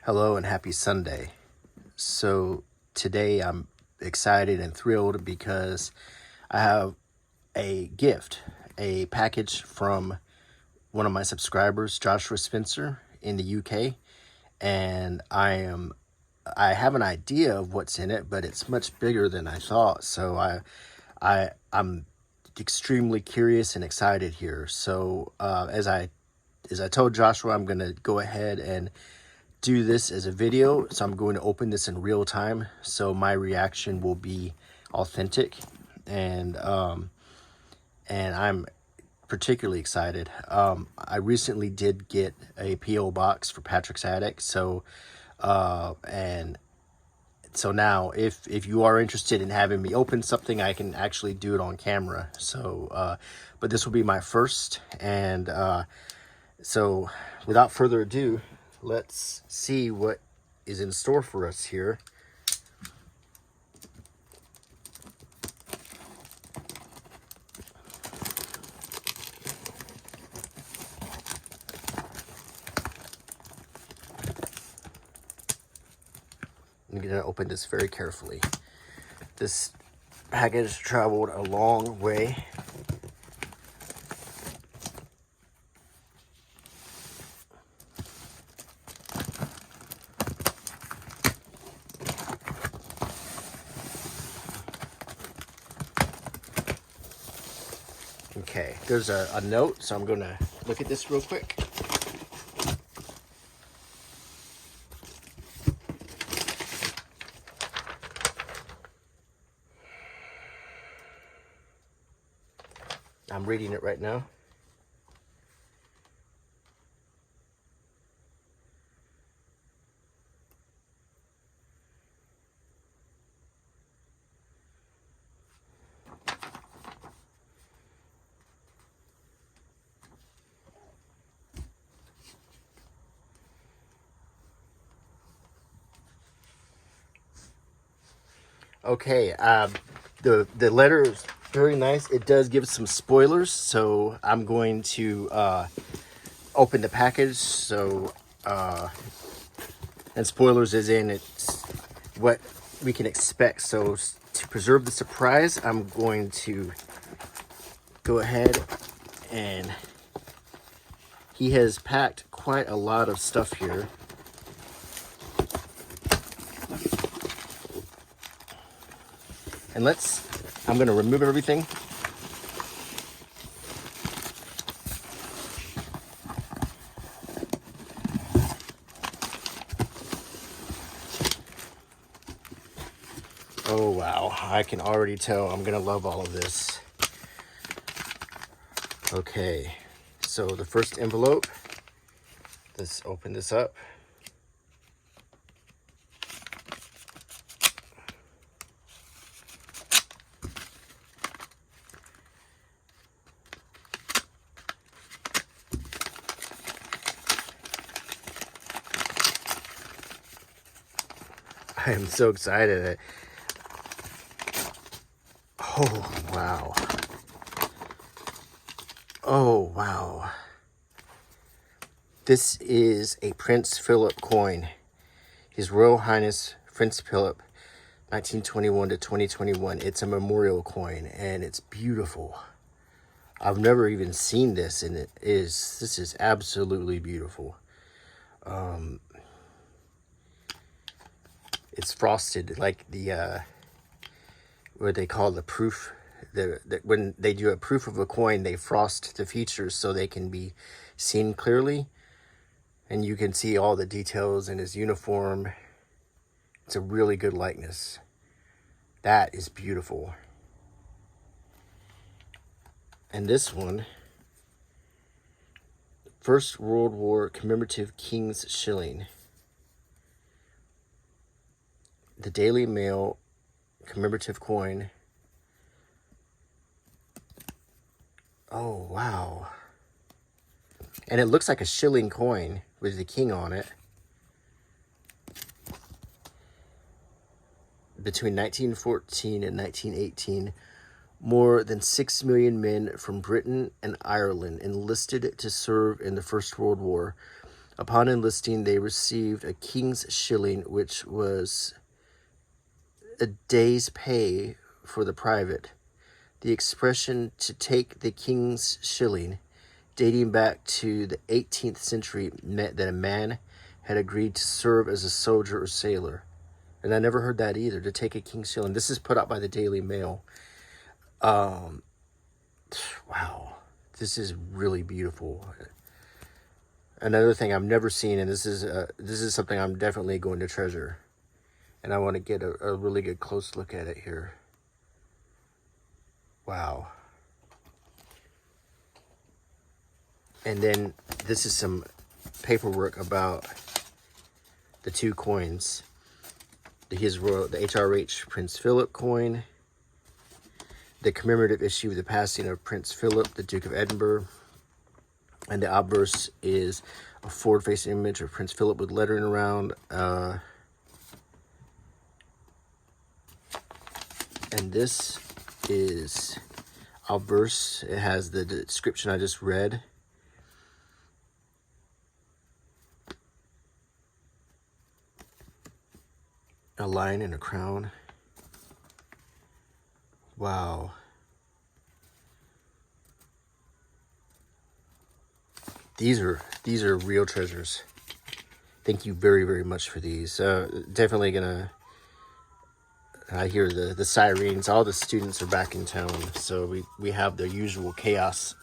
Hello and happy Sunday. So today I'm excited and thrilled because I have a gift, a package from one of my subscribers, Joshua Spencer in the UK, and I have an idea of what's in it, but it's much bigger than I thought. So I'm extremely curious and excited here. So as I told Joshua, I'm going to go ahead and do this as a video, so I'm going to open this in real time, so my reaction will be authentic, and I'm particularly excited. I recently did get a PO box for Patrick's Attic, so and so now if you are interested in having me open something, I can actually do it on camera. So but this will be my first, and so without further ado, let's see what is in store for us here. I'm going to open this very carefully. This package traveled a long way. Okay, there's a note, so I'm going to look at this real quick. I'm reading it right now. Okay, the letter is very nice. It does give some spoilers, so I'm going to open the package. So and spoilers is in it's what we can expect. So to preserve the surprise, I'm going to go ahead, and he has packed quite a lot of stuff here. And I'm going to remove everything. Oh, wow. I can already tell I'm going to love all of this. Okay. So the first envelope, let's open this up. I am so excited. Oh, wow. Oh, wow. This is a Prince Philip coin. His Royal Highness Prince Philip, 1921 to 2021. It's a memorial coin, and it's beautiful. I've never even seen this, and this is absolutely beautiful. It's frosted like the what they call the proof. When they do a proof of a coin, they frost the features so they can be seen clearly, and you can see all the details in his uniform. It's a really good likeness. That is beautiful. And this one, First World War Commemorative King's Shilling. The Daily Mail commemorative coin. Oh, wow. And it looks like a shilling coin with the king on it. Between 1914 and 1918, more than 6 million men from Britain and Ireland enlisted to serve in the First World War. Upon enlisting, they received a king's shilling, which was a day's pay for the private. The expression "to take the king's shilling," dating back to the 18th century, meant that a man had agreed to serve as a soldier or sailor. And I never heard that either, to take a king's shilling. This is put out by the Daily Mail. Wow, this is really beautiful. Another thing I've never seen, and this is something I'm definitely going to treasure. And I want to get a really good close look at it here. Wow. And then this is some paperwork about the two coins. The HRH Prince Philip coin, the commemorative issue of the passing of Prince Philip, the Duke of Edinburgh, and the obverse is a forward-facing image of Prince Philip with lettering around. And this is obverse. It has the description I just read. A lion and a crown. Wow. These are real treasures. Thank you very, very much for these. Definitely gonna. I hear the sirens. All the students are back in town, so we have the usual chaos.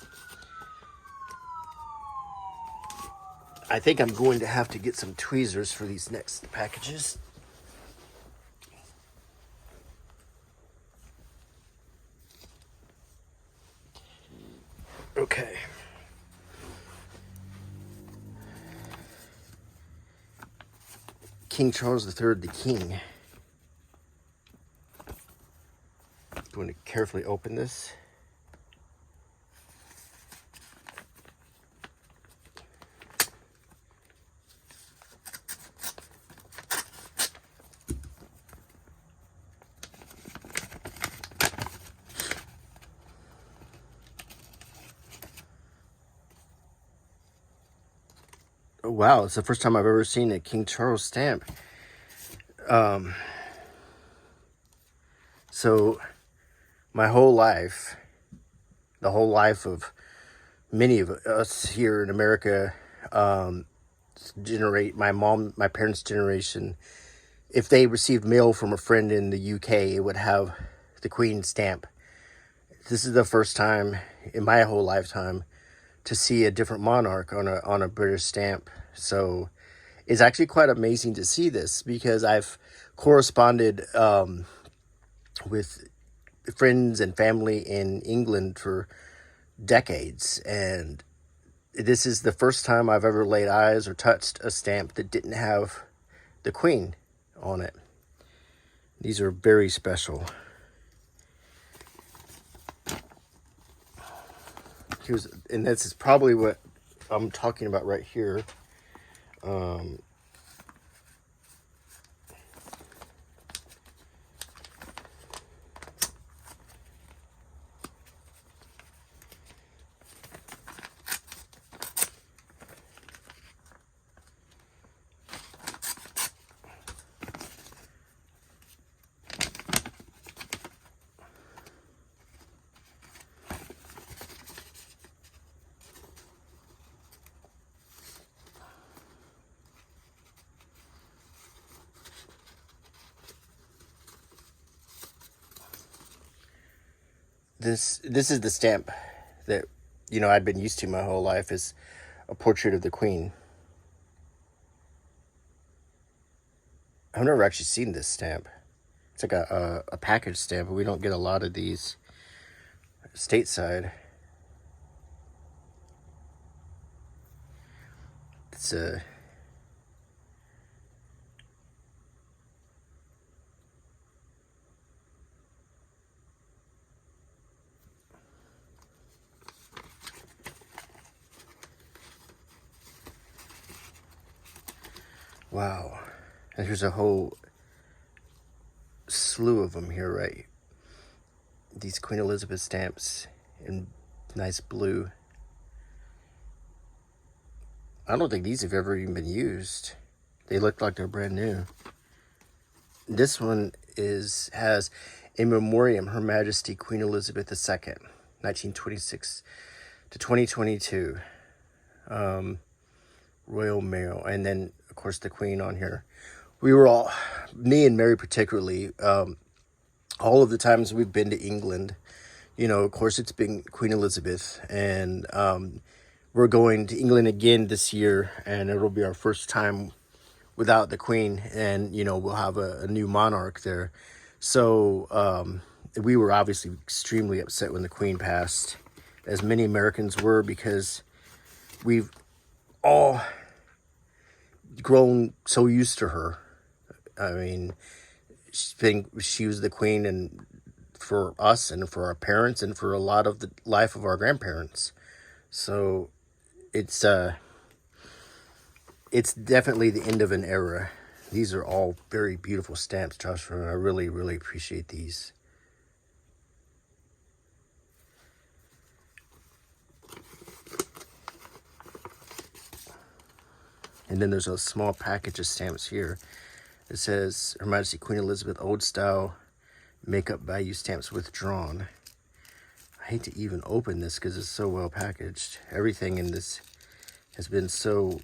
I think I'm going to have to get some tweezers for these next packages. Okay. King Charles III, the King. I'm going to carefully open this. Oh, wow, it's the first time I've ever seen a King Charles stamp. So my whole life, the whole life of many of us here in America, my parents' generation, if they received mail from a friend in the UK, it would have the Queen stamp. This is the first time in my whole lifetime to see a different monarch on a British stamp. So it's actually quite amazing to see this, because I've corresponded with friends and family in England for decades, and this is the first time I've ever laid eyes or touched a stamp that didn't have the Queen on it. These are very special. And this is probably what I'm talking about right here. This is the stamp that, I've been used to my whole life, is a portrait of the Queen. I've never actually seen this stamp. It's like a package stamp, but we don't get a lot of these stateside. It's a... Wow. And here's a whole slew of them here, right? These Queen Elizabeth stamps in nice blue. I don't think these have ever even been used. They look like they're brand new. This one has in memoriam Her Majesty Queen Elizabeth II, 1926 to 2022. Royal Mail, and then of course the Queen on here. We were all, me and Mary particularly, all of the times we've been to England, you know, of course it's been Queen Elizabeth, and we're going to England again this year, and it'll be our first time without the Queen, and you know we'll have a new monarch there. So we were obviously extremely upset when the Queen passed, as many Americans were, because we've all grown so used to her. I mean, she was the Queen, and for us and for our parents and for a lot of the life of our grandparents. So it's definitely the end of an era. These are all very beautiful stamps, Joshua, and I really, really appreciate these. And then there's a small package of stamps here. It says, Her Majesty Queen Elizabeth Old Style Makeup Value Stamps Withdrawn. I hate to even open this because it's so well packaged. Everything in this has been so...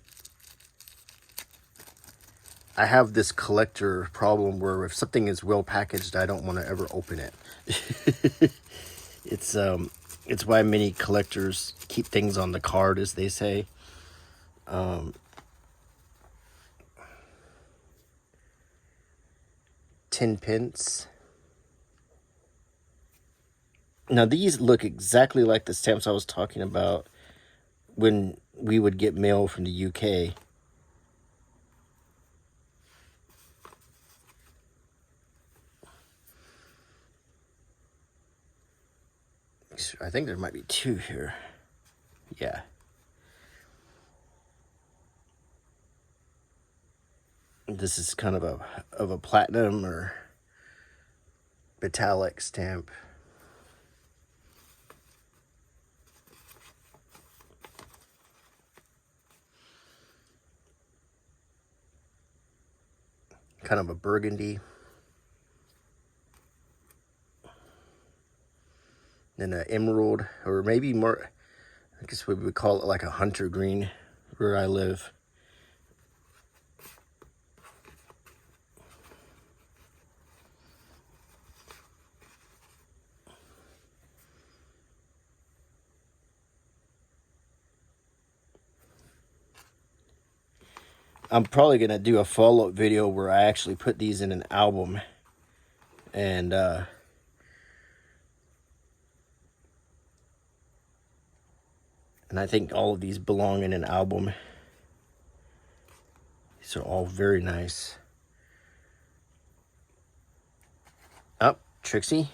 I have this collector problem where if something is well packaged, I don't want to ever open it. It's why many collectors keep things on the card, as they say. 10 pence. Now these look exactly like the stamps I was talking about when we would get mail from the UK. I think there might be two here. Yeah. This is kind of a platinum or metallic stamp. Kind of a burgundy. Then an emerald, or maybe more, I guess we would call it like a hunter green where I live. I'm probably going to do a follow-up video where I actually put these in an album. And I think all of these belong in an album. These are all very nice. Oh, Trixie. You're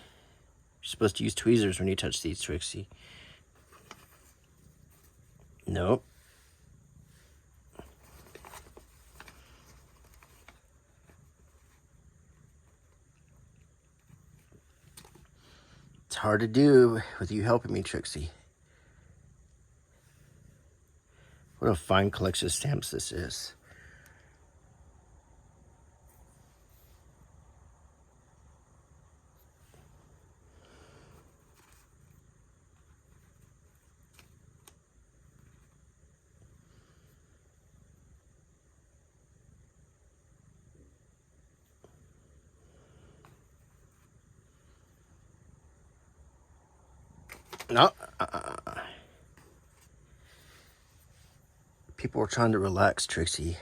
supposed to use tweezers when you touch these, Trixie. Nope. It's hard to do with you helping me, Trixie. What a fine collection of stamps this is. No. People are trying to relax, Trixie.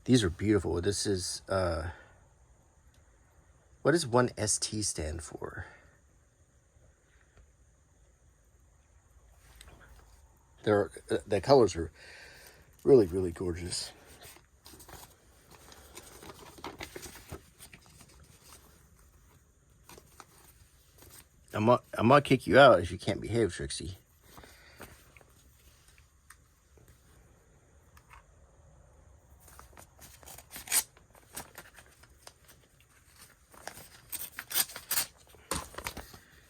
These are beautiful. This is, what does 1ST stand for? The colors are really, really gorgeous. I'm gonna kick you out if you can't behave, Trixie.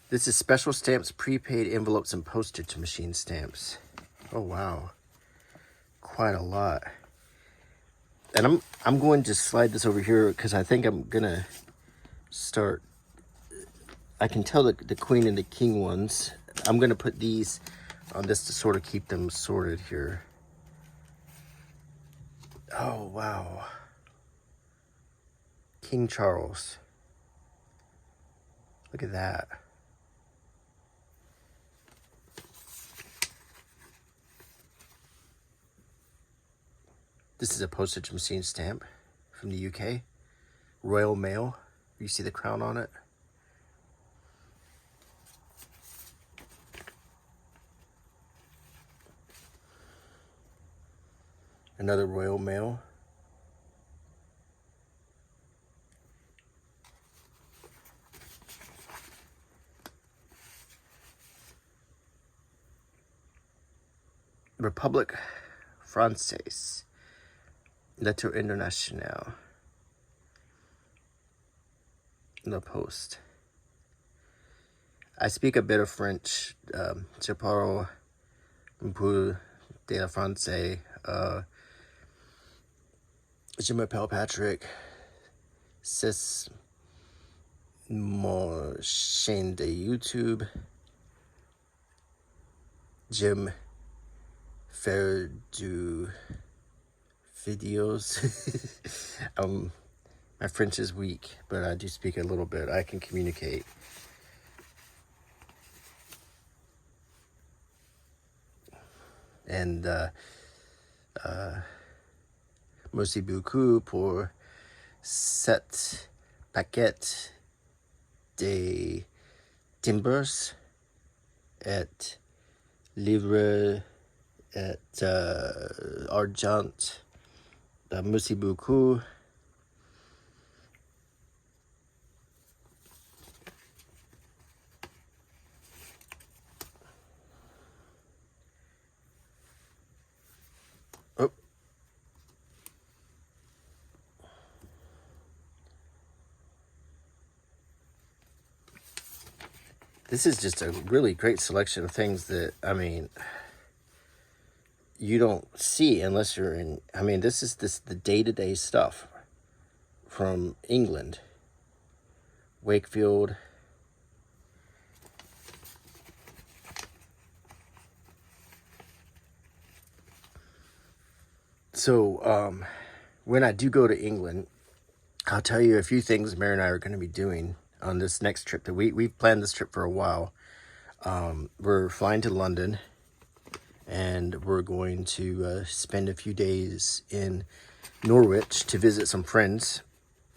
This is special stamps, prepaid envelopes, and postage machine stamps. Oh, wow. quite a lot. And I'm going to slide this over here because I think I'm gonna start. I can tell the queen and the king ones. I'm gonna put these on this to sort of keep them sorted here. Oh wow, King Charles. Look at that. This is a postage machine stamp from the UK. Royal Mail. You see the crown on it? Another Royal Mail. Republic Française. Lettre Internationale. La Poste. I speak a bit of French. Je parle un peu de la français. Je m'appelle Patrick. C'est mon chaîne de YouTube. J'aime faire du videos. My French is weak, but I do speak a little bit. I can communicate. And merci beaucoup pour cette paquet de timbres et livres et argent. Merci beaucoup. Oh. This is just a really great selection of things that, I mean, you don't see unless you're in, I mean, this is the day-to-day stuff from England. Wakefield. So, when I do go to England, I'll tell you a few things Mary and I are going to be doing on this next trip. That we've planned this trip for a while. We're flying to London, and we're going to spend a few days in Norwich to visit some friends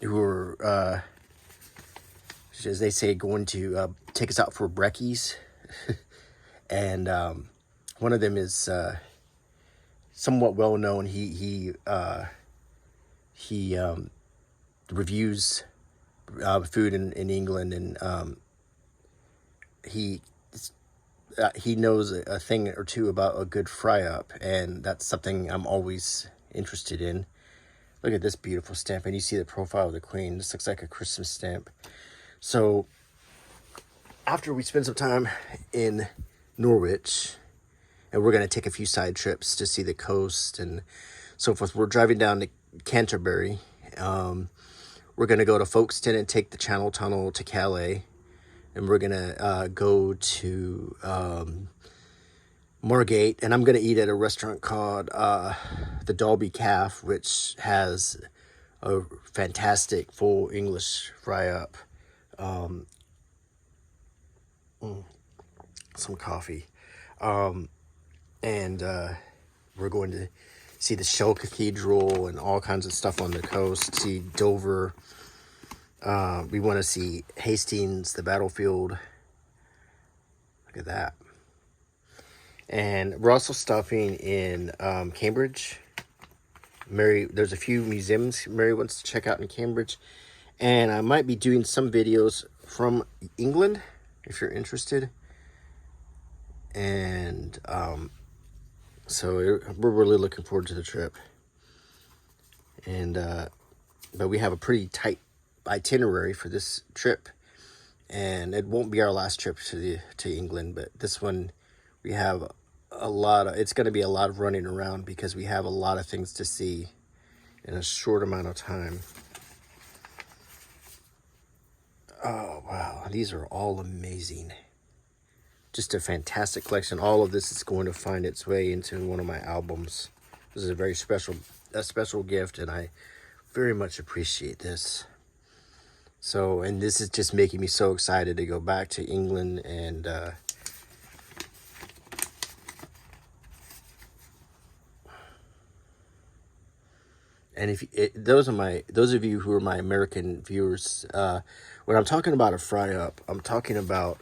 who are, as they say, going to take us out for brekkies. And one of them is somewhat well known. He reviews food in England, and he knows a thing or two about a good fry up, and that's something I'm always interested in. Look at this beautiful stamp, and you see the profile of the Queen. This looks like a Christmas stamp. So after we spend some time in Norwich, and we're going to take a few side trips to see the coast and so forth, we're driving down to Canterbury. We're going to go to Folkestone and take the Channel Tunnel to Calais. And we're going to go to Margate. And I'm going to eat at a restaurant called the Dalby Calf, which has a fantastic full English fry-up. Some coffee. And we're going to see the Shell Cathedral and all kinds of stuff on the coast. See Dover. We want to see Hastings, the battlefield. Look at that. And we're also stopping in Cambridge. There's a few museums Mary wants to check out in Cambridge. And I might be doing some videos from England, if you're interested. And so we're really looking forward to the trip. And but we have a pretty tight itinerary for this trip, and it won't be our last trip to England, but this one we have it's going to be a lot of running around because we have a lot of things to see in a short amount of time. Oh, wow. These are all amazing. Just a fantastic collection. All of this is going to find its way into one of my albums. This is a special gift, and I very much appreciate this. So, and this is just making me so excited to go back to England and those of you who are my American viewers, when I'm talking about a fry up, I'm talking about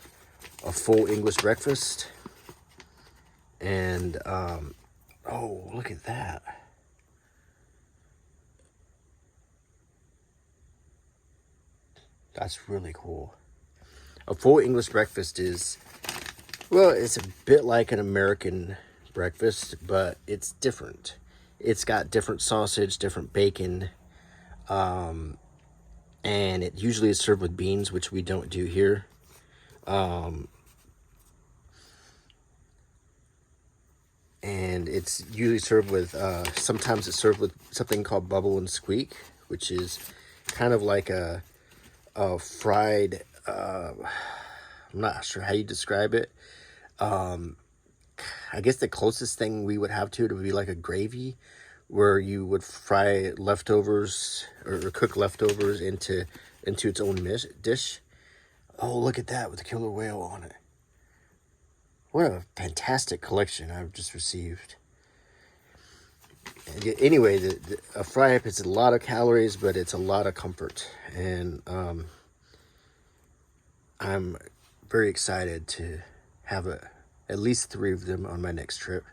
a full English breakfast. And oh, look at that. That's really cool. A full English breakfast is, well, it's a bit like an American breakfast, but it's different. It's got different sausage, different bacon, and it usually is served with beans, which we don't do here. And it's usually served with, sometimes it's served with something called bubble and squeak, which is kind of like a fried, I'm not sure how you describe it. I guess the closest thing we would have to it would be like a gravy, where you would fry leftovers or cook leftovers into its own dish. Oh, look at that with the killer whale on it. What a fantastic collection I've just received. And anyway, a fry up is a lot of calories, but it's a lot of comfort. And I'm very excited to have at least 3 of them on my next trip.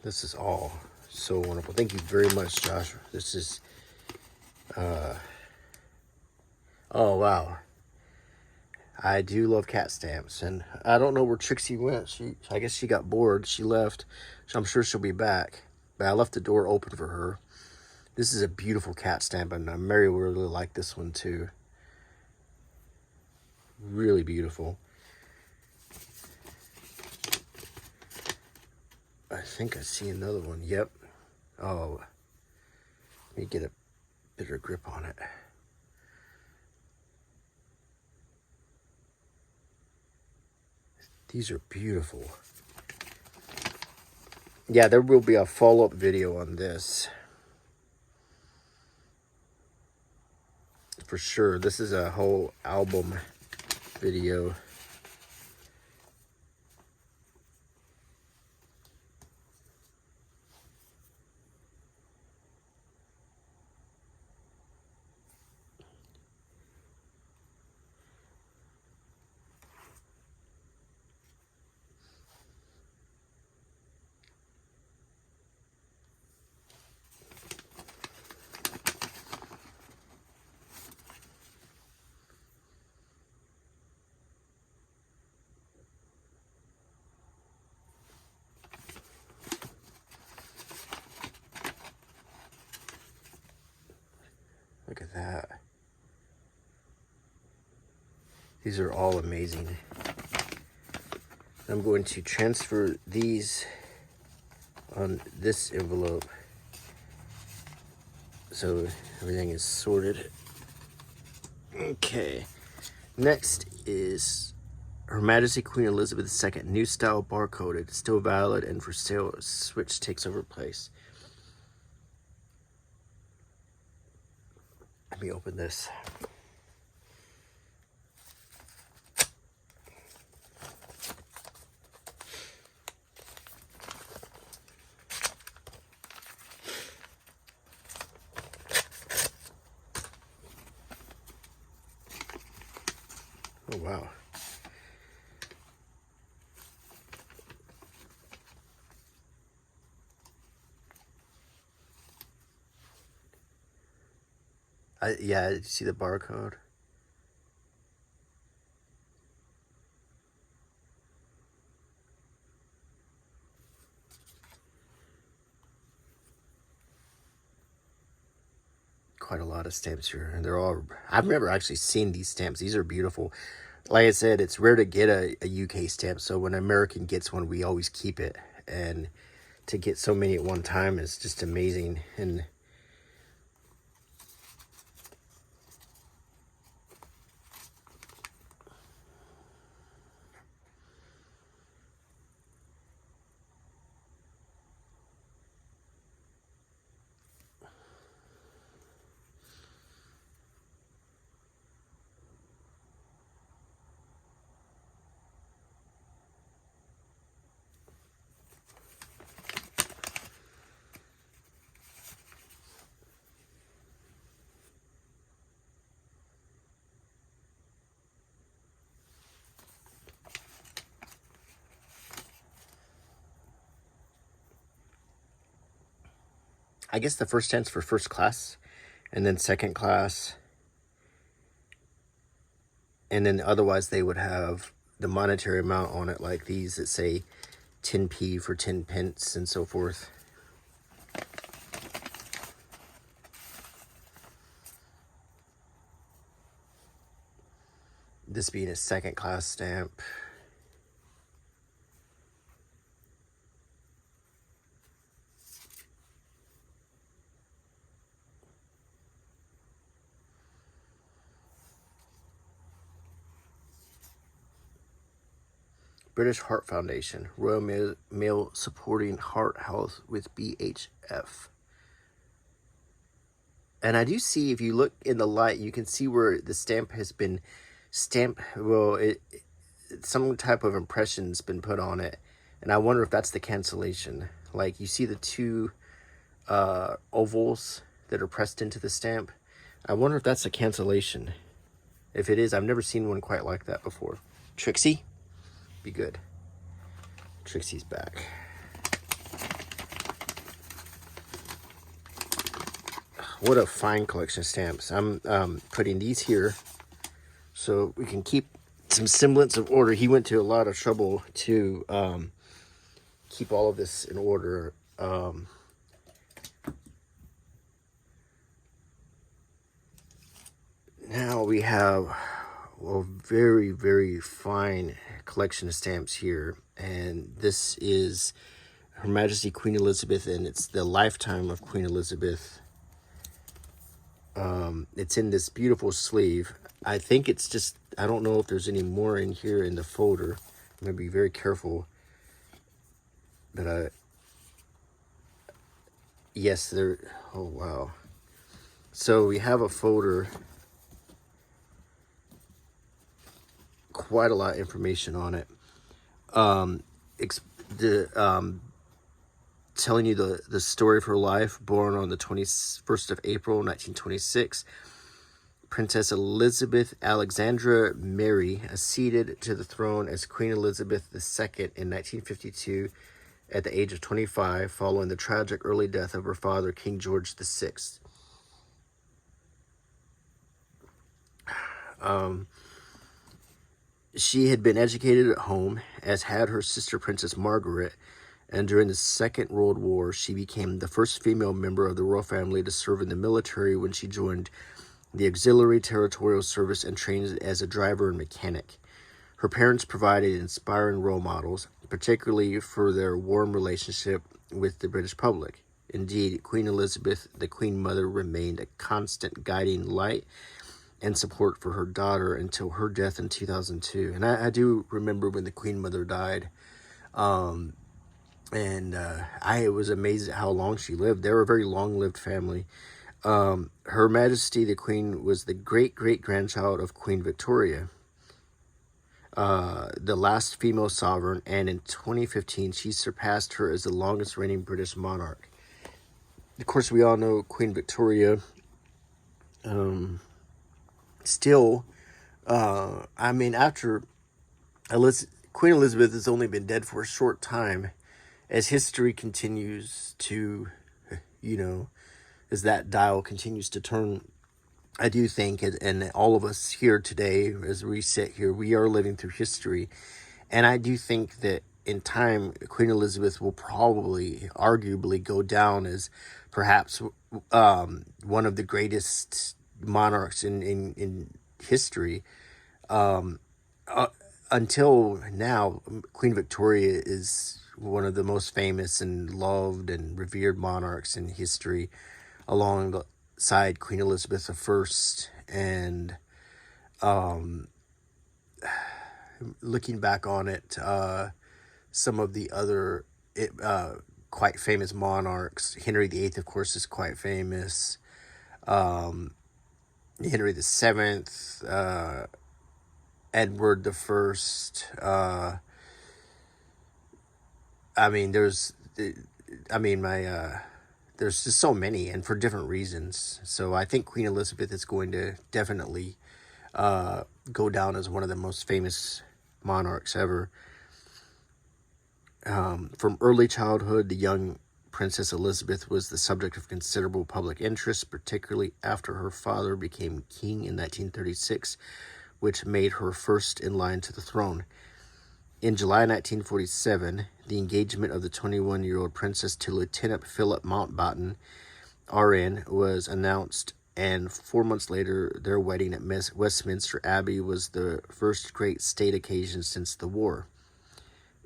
This is all so wonderful. Thank you very much, Josh. This is, oh, wow. I do love cat stamps, and I don't know where Trixie went. I guess she got bored. She left, so I'm sure she'll be back. But I left the door open for her. This is a beautiful cat stamp, and Mary will really like this one too. Really beautiful. I think I see another one. Yep. Oh, let me get a better grip on it. These are beautiful. Yeah, there will be a follow-up video on this. For sure. This is a whole album video. Look at that. These are all amazing. I'm going to transfer these on this envelope so everything is sorted. Okay. Next is Her Majesty Queen Elizabeth II, new style barcoded, still valid and for sale. Switch takes over place. Let me open this. Oh, wow. Yeah, did you see the barcode? quite a lot of stamps here, and they're all, I've never actually seen these stamps. These are beautiful. Like I said, it's rare to get a UK stamp, so when an American gets one, we always keep it. And to get so many at one time is just amazing. And I guess the first stands for first class, and then second class, and then otherwise they would have the monetary amount on it, like these that say 10p for 10 pence and so forth. This being a second class stamp. British Heart Foundation, Royal Mail supporting heart health with BHF. And I do see, if you look in the light, you can see where the stamp has been stamped. Well, some type of impression's been put on it. And I wonder if that's the cancellation. Like, you see the two ovals that are pressed into the stamp. I wonder if that's a cancellation. If it is, I've never seen one quite like that before. Trixie? Be good. Trixie's back. What a fine collection of stamps. I'm putting these here so we can keep some semblance of order. He went to a lot of trouble to keep all of this in order. Now we have a very, very fine collection of stamps here, and this is Her Majesty Queen Elizabeth, and it's the lifetime of Queen Elizabeth. It's in this beautiful sleeve. I think it's just, I don't know if there's any more in here in the folder. I'm going to be very careful. But yes, there, oh wow. So we have a folder. Quite a lot of information on it. Telling you the story of her life. Born on the 21st of April 1926, Princess Elizabeth Alexandra Mary acceded to the throne as Queen Elizabeth II in 1952 at the age of 25, following the tragic early death of her father, King George VI. She had been educated at home, as had her sister Princess Margaret, and during the Second World War, she became the first female member of the royal family to serve in the military when she joined the Auxiliary Territorial Service and trained as a driver and mechanic. Her parents provided inspiring role models, particularly for their warm relationship with the British public. Indeed, Queen Elizabeth, the Queen Mother, remained a constant guiding light and support for her daughter until her death in 2002. And I do remember when the Queen Mother died. I was amazed at how long she lived. They were a very long-lived family. Her Majesty the Queen was the great-great-grandchild of Queen Victoria, the last female sovereign, and in 2015 she surpassed her as the longest reigning British monarch. Of course, we all know Queen Victoria still, I mean, after Queen Elizabeth has only been dead for a short time, as history continues to, as that dial continues to turn, I do think, and all of us here today, as we sit here, we are living through history. And I do think that in time, Queen Elizabeth will probably, arguably, go down as perhaps one of the greatest monarchs in history. Um, uh, until now, Queen Victoria is one of the most famous and loved and revered monarchs in history, alongside Queen Elizabeth I. And looking back on it, some of the other quite famous monarchs, Henry VIII, of course, is quite famous. Henry VII, Edward the First. I mean, there's just so many, and for different reasons. So I think Queen Elizabeth is going to definitely go down as one of the most famous monarchs ever. From early childhood, the young Princess Elizabeth was the subject of considerable public interest, particularly after her father became king in 1936, which made her first in line to the throne. In July 1947, the engagement of the 21-year-old princess to Lieutenant Philip Mountbatten, RN, was announced, and 4 months later, their wedding at Westminster Abbey was the first great state occasion since the war.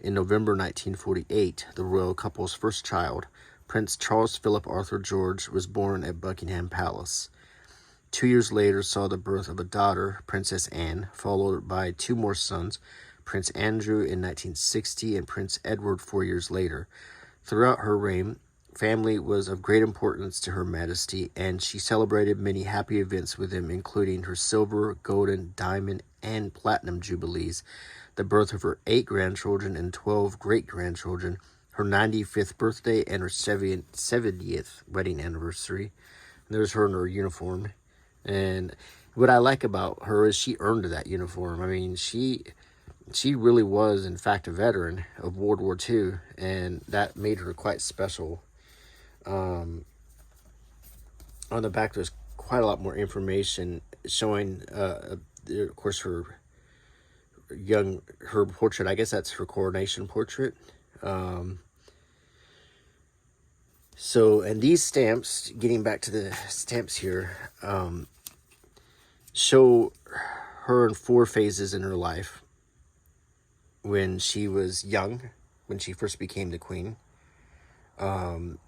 In November 1948, the royal couple's first child, Prince Charles Philip Arthur George, was born at Buckingham Palace. 2 years later saw the birth of a daughter, Princess Anne, followed by 2 more sons, Prince Andrew in 1960 and Prince Edward 4 years later. Throughout her reign, family was of great importance to Her Majesty, and she celebrated many happy events with them, including her silver, golden, diamond, and platinum jubilees, the birth of her 8 grandchildren and 12 great-grandchildren, her 95th birthday, and her 70th wedding anniversary. And there's her in her uniform. And what I like about her is she earned that uniform. I mean, she really was, in fact, a veteran of World War II, and that made her quite special. On the back, there's quite a lot more information showing, of course, her portrait. I guess that's her coronation portrait. And these stamps, getting back to the stamps here, show her in 4 phases in her life. When she was young, when she first became the queen. Then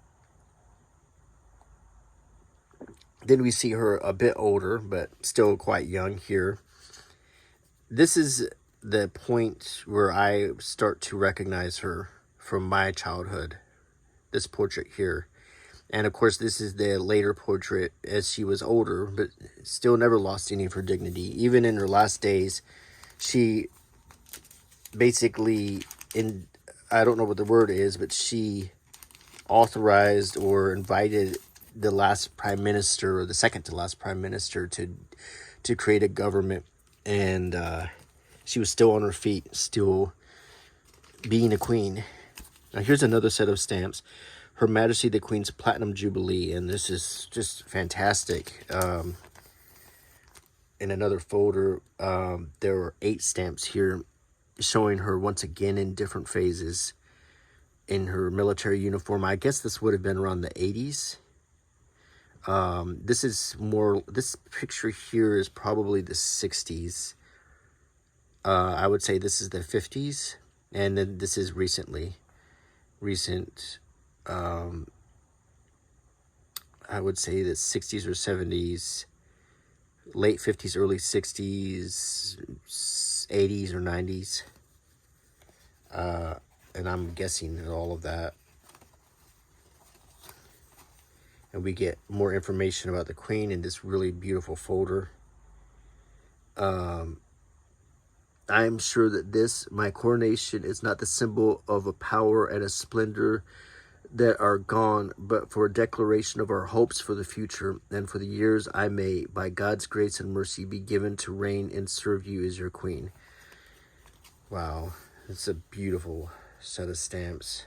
we see her a bit older, but still quite young here. This is the point where I start to recognize her from my childhood, this portrait here. And of course, this is the later portrait as she was older, but still never lost any of her dignity. Even in her last days, she basically, I don't know what the word is, but she authorized or invited the last prime minister, or the second to last prime minister, to create a government. And she was still on her feet, still being a queen. Now here's another set of stamps. Her Majesty the Queen's Platinum Jubilee, and this is just fantastic. In another folder, there are 8 stamps here showing her once again in different phases in her military uniform. I guess this would have been around the 80s. This picture here is probably the 60s. I would say this is the 50s, and then this is recent. I would say the 60s or 70s, late 50s, early 60s, 80s or 90s. And I'm guessing all of that. And we get more information about the Queen in this really beautiful folder. I'm sure that my coronation, is not the symbol of a power and a splendor that are gone, but for a declaration of our hopes for the future, and for the years I may, by God's grace and mercy, be given to reign and serve you as your queen. Wow, it's a beautiful set of stamps.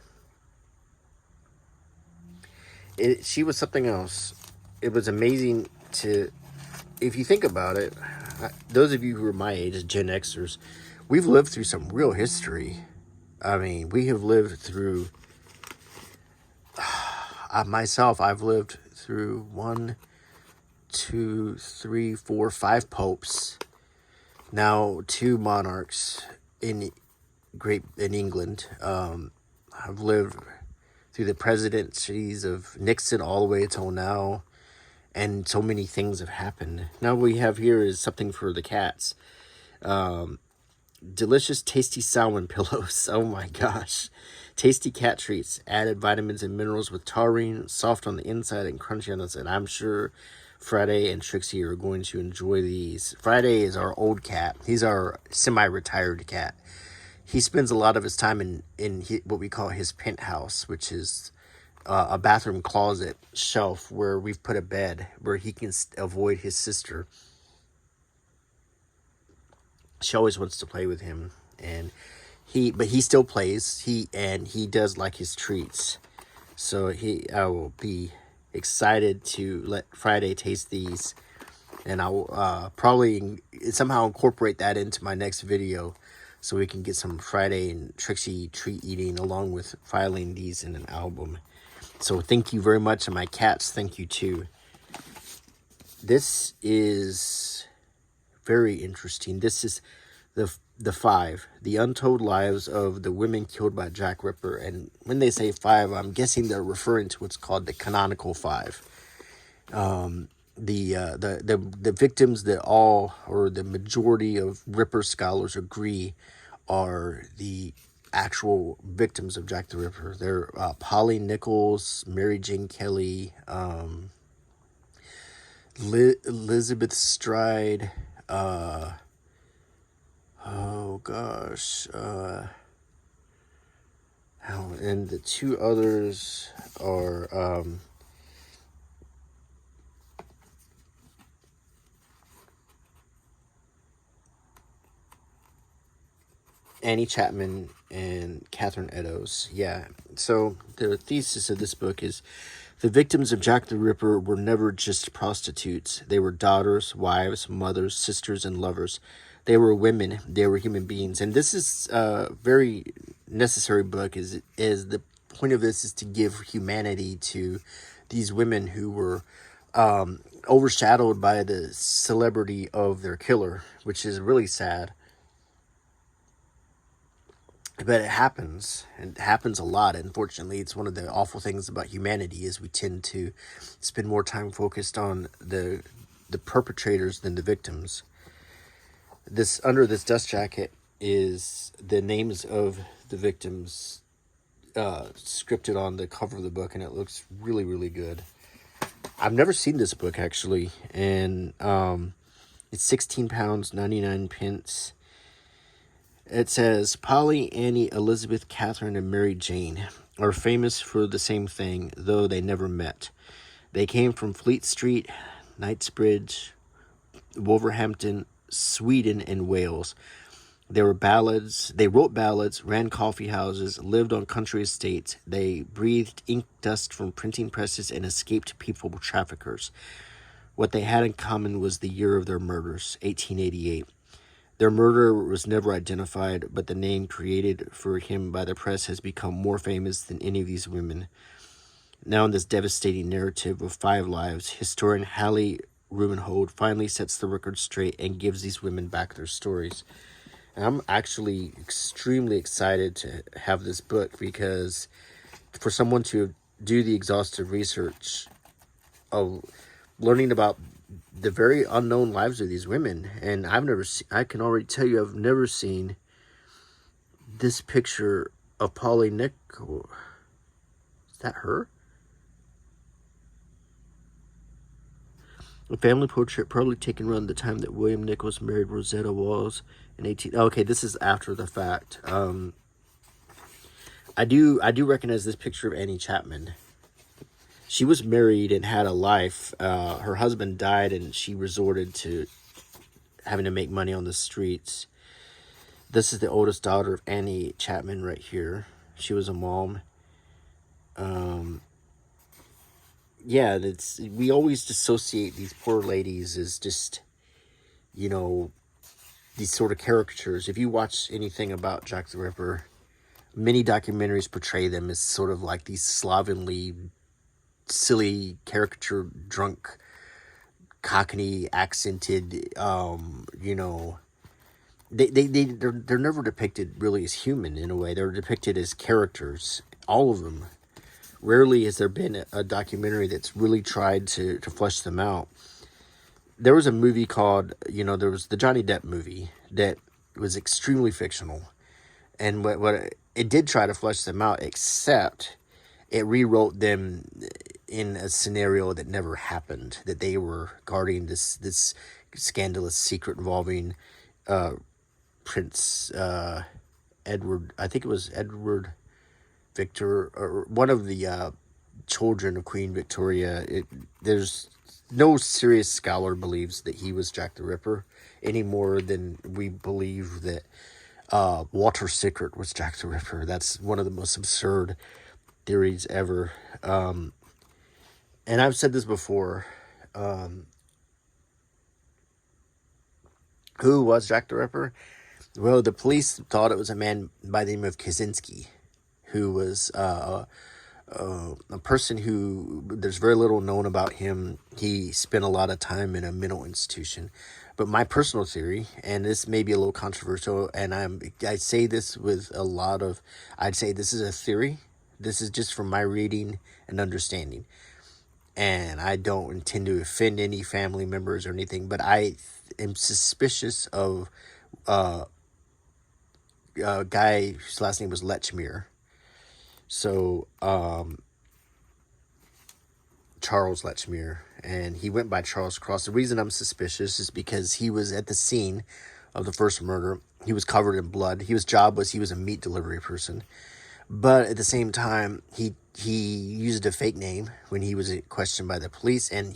She was something else. It was amazing if you think about it, those of you who are my age, Gen Xers, we've lived through some real history. I mean, we have lived through... I've lived through 1, 2, 3, 4, 5 popes. Now 2 monarchs in England. I've lived through the presidencies of Nixon all the way till now, and so many things have happened. Now what we have here is something for the cats. Delicious, tasty salmon pillows. Oh my gosh. Tasty cat treats. Added vitamins and minerals with taurine. Soft on the inside and crunchy on the outside. I'm sure Friday and Trixie are going to enjoy these. Friday is our old cat. He's our semi-retired cat. He spends a lot of his time in what we call his penthouse, which is a bathroom closet shelf where we've put a bed where he can avoid his sister. She always wants to play with him, but he still plays. He does like his treats. So I will be excited to let Friday taste these, and I will probably somehow incorporate that into my next video, so we can get some Friday and Trixie treat eating along with filing these in an album. So thank you very much, and my cats, thank you too. This is very interesting. This is the 5, the untold lives of the women killed by Jack Ripper. And when they say 5, I'm guessing they're referring to what's called the canonical 5. The victims that all, or the majority of Ripper scholars agree are the actual victims of Jack the Ripper. They're Polly Nichols, Mary Jane Kelly, Elizabeth Stride, oh gosh, and the 2 others are Annie Chapman and Catherine Eddowes. Yeah, so the thesis of this book is: the victims of Jack the Ripper were never just prostitutes. They were daughters, wives, mothers, sisters, and lovers. They were women. They were human beings. And this is a very necessary book. Is the point of this is to give humanity to these women who were overshadowed by the celebrity of their killer, which is really sad. But it happens, and it happens a lot. Unfortunately, it's one of the awful things about humanity is we tend to spend more time focused on the perpetrators than the victims. This under this dust jacket is the names of the victims scripted on the cover of the book, and it looks really, really good. I've never seen this book actually, and it's £16, 99 pence. It says, Polly, Annie, Elizabeth, Catherine, and Mary Jane are famous for the same thing, though they never met. They came from Fleet Street, Knightsbridge, Wolverhampton, Sweden, and Wales. They wrote ballads, ran coffee houses, lived on country estates. They breathed ink dust from printing presses and escaped people traffickers. What they had in common was the year of their murders, 1888. Their murderer was never identified, but the name created for him by the press has become more famous than any of these women. Now in this devastating narrative of 5 lives, historian Hallie Rubenhold finally sets the record straight and gives these women back their stories. And I'm actually extremely excited to have this book, because for someone to do the exhaustive research of learning about the very unknown lives of these women, and I can already tell you I've never seen this picture of Polly Nichols. Is that her? A family portrait probably taken around the time that William Nichols married Rosetta Walls in 18... Okay, this is after the fact. I do recognize this picture of Annie Chapman. She was married and had a life. Her husband died, and she resorted to having to make money on the streets. This is the oldest daughter of Annie Chapman right here. She was a mom. Yeah, we always dissociate these poor ladies as just, these sort of caricatures. If you watch anything about Jack the Ripper, many documentaries portray them as sort of like these slovenly silly caricature drunk cockney accented, they're never depicted really as human. In a way, they're depicted as characters, all of them. Rarely has there been a documentary that's really tried to flesh them out. There was a movie called, there was the Johnny Depp movie that was extremely fictional, and what it did try to flesh them out, except it rewrote them in a scenario that never happened, that they were guarding this scandalous secret involving Prince Edward. I think it was Edward Victor, or one of the children of Queen Victoria. There's no serious scholar believes that he was Jack the Ripper any more than we believe that Walter Sickert was Jack the Ripper. That's one of the most absurd theories ever. And I've said this before. Who was Jack the Ripper? Well, the police thought it was a man by the name of Kaczynski, who was a person who, there's very little known about him. He spent a lot of time in a mental institution. But my personal theory, and this may be a little controversial, and I say this with a lot of, I'd say this is a theory. This is just from my reading and understanding. And I don't intend to offend any family members or anything, but I am suspicious of a guy whose last name was Lechmere. So, Charles Lechmere, and he went by Charles Cross. The reason I'm suspicious is because he was at the scene of the first murder. He was covered in blood. His job was, he was a meat delivery person. But at the same time, he used a fake name when he was questioned by the police, and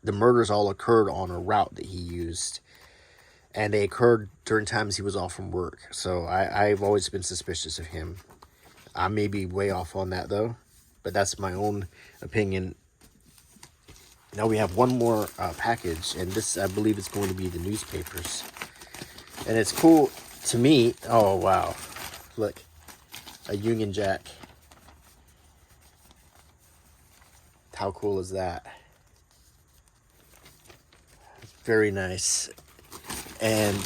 the murders all occurred on a route that he used, and they occurred during times he was off from work. So I've always been suspicious of him. I may be way off on that though, but that's my own opinion. Now we have one more package, and this, I believe, is going to be the newspapers, and it's cool to me. Oh wow, look. A Union Jack. How cool is that? Very nice. And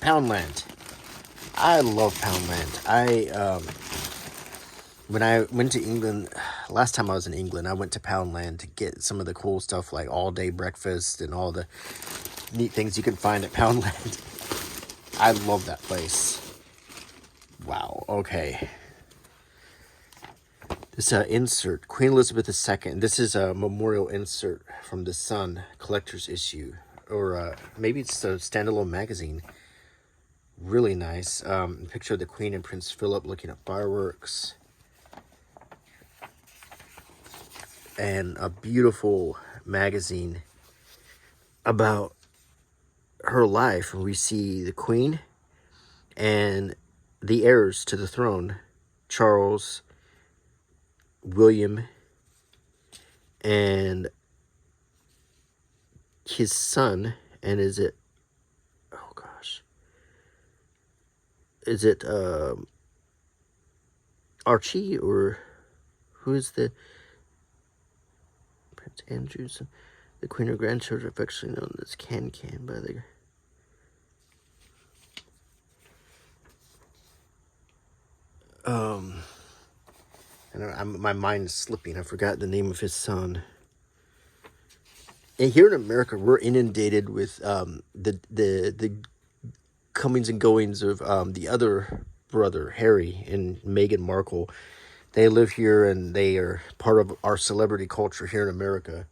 Poundland. I love Poundland. When I went to England, last time I was in England, I went to Poundland to get some of the cool stuff, like all day breakfast and all the neat things you can find at Poundland. I love that place. Wow, okay. This insert, Queen Elizabeth II. This is a memorial insert from The Sun collector's issue. Or maybe it's a standalone magazine. Really nice. Picture of the Queen and Prince Philip looking at fireworks. And a beautiful magazine about her life. We see the Queen and the heirs to the throne, Charles, William, and his son, and is it Archie, or who is the Prince Andrew's, the Queen of grandchildren, affectionately known as Can by the my mind is slipping. I forgot the name of his son. And here in America, we're inundated with the comings and goings of the other brother, Harry, and Meghan Markle. They live here, and they are part of our celebrity culture here in America.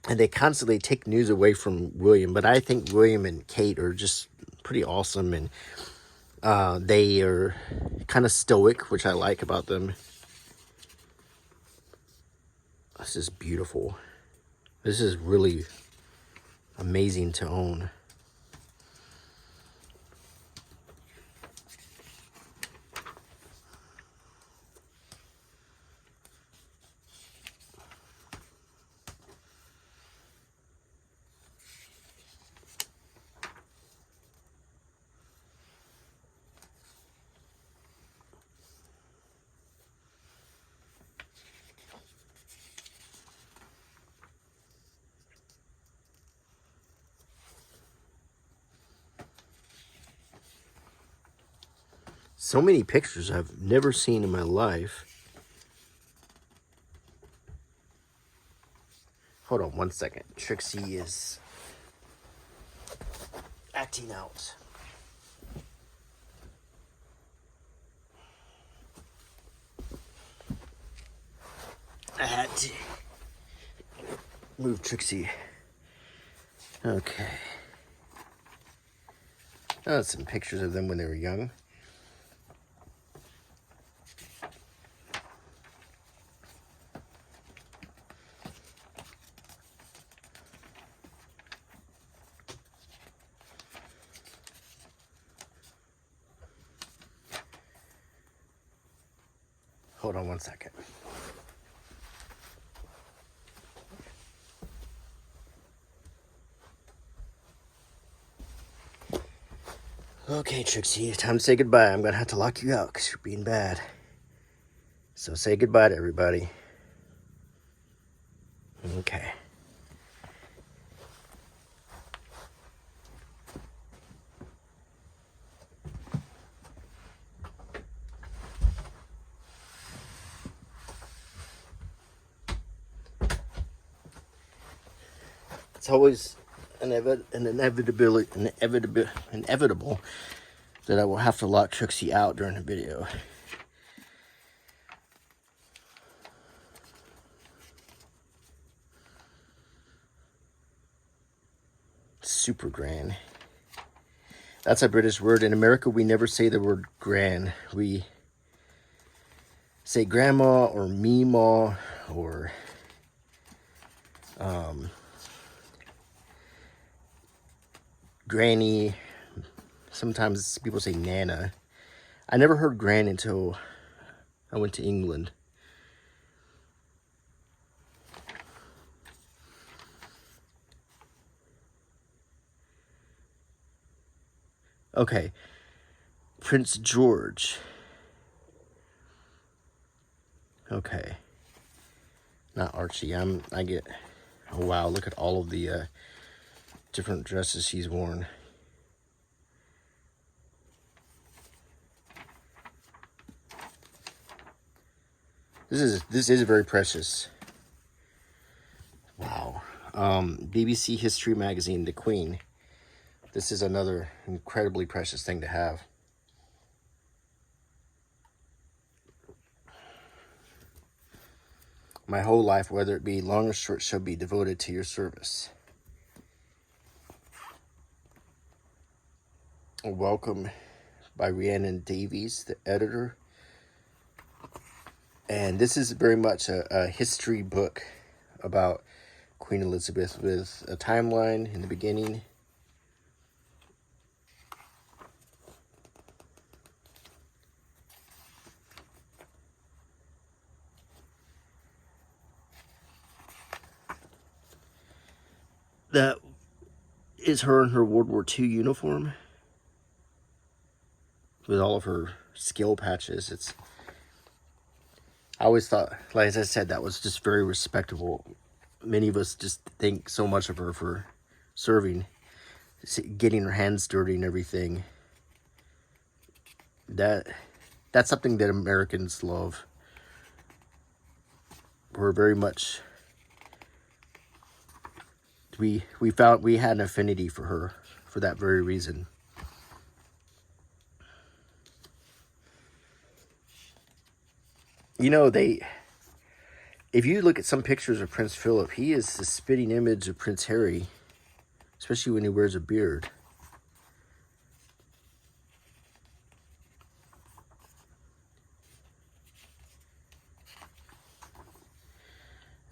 And they constantly take news away from William, but I think William and Kate are just pretty awesome, and they are kind of stoic, which I like about them. This is beautiful. This is really amazing to own. So many pictures I've never seen in my life. Hold on one second. Trixie is acting out. I had to move Trixie. Okay. Oh, some pictures of them when they were young. Hold on one second. Okay, Trixie, time to say goodbye. I'm going to have to lock you out because you're being bad. So say goodbye to everybody. Okay. It's always inevitable that I will have to lock Trixie out during the video. Super gran. That's a British word. In America, we never say the word gran. We say grandma or meemaw or granny. Sometimes people say nana. I never heard gran until I went to England. Okay. Prince George. Okay. Not Archie. I get... Oh, wow. Look at all of the different dresses he's worn. This is very precious. Wow. BBC History Magazine, The Queen. This is another incredibly precious thing to have. My whole life, whether it be long or short, shall be devoted to your service. Welcome by Rhiannon Davies, the editor. And this is very much a history book about Queen Elizabeth with a timeline in the beginning. That is her in her World War II uniform with all of her skill patches. I always thought, like as I said, that was just very respectable. Many of us just think so much of her for serving, getting her hands dirty and everything. That's something that Americans love. We're very much... We had an affinity for her for that very reason. You know, if you look at some pictures of Prince Philip, he is the spitting image of Prince Harry, especially when he wears a beard.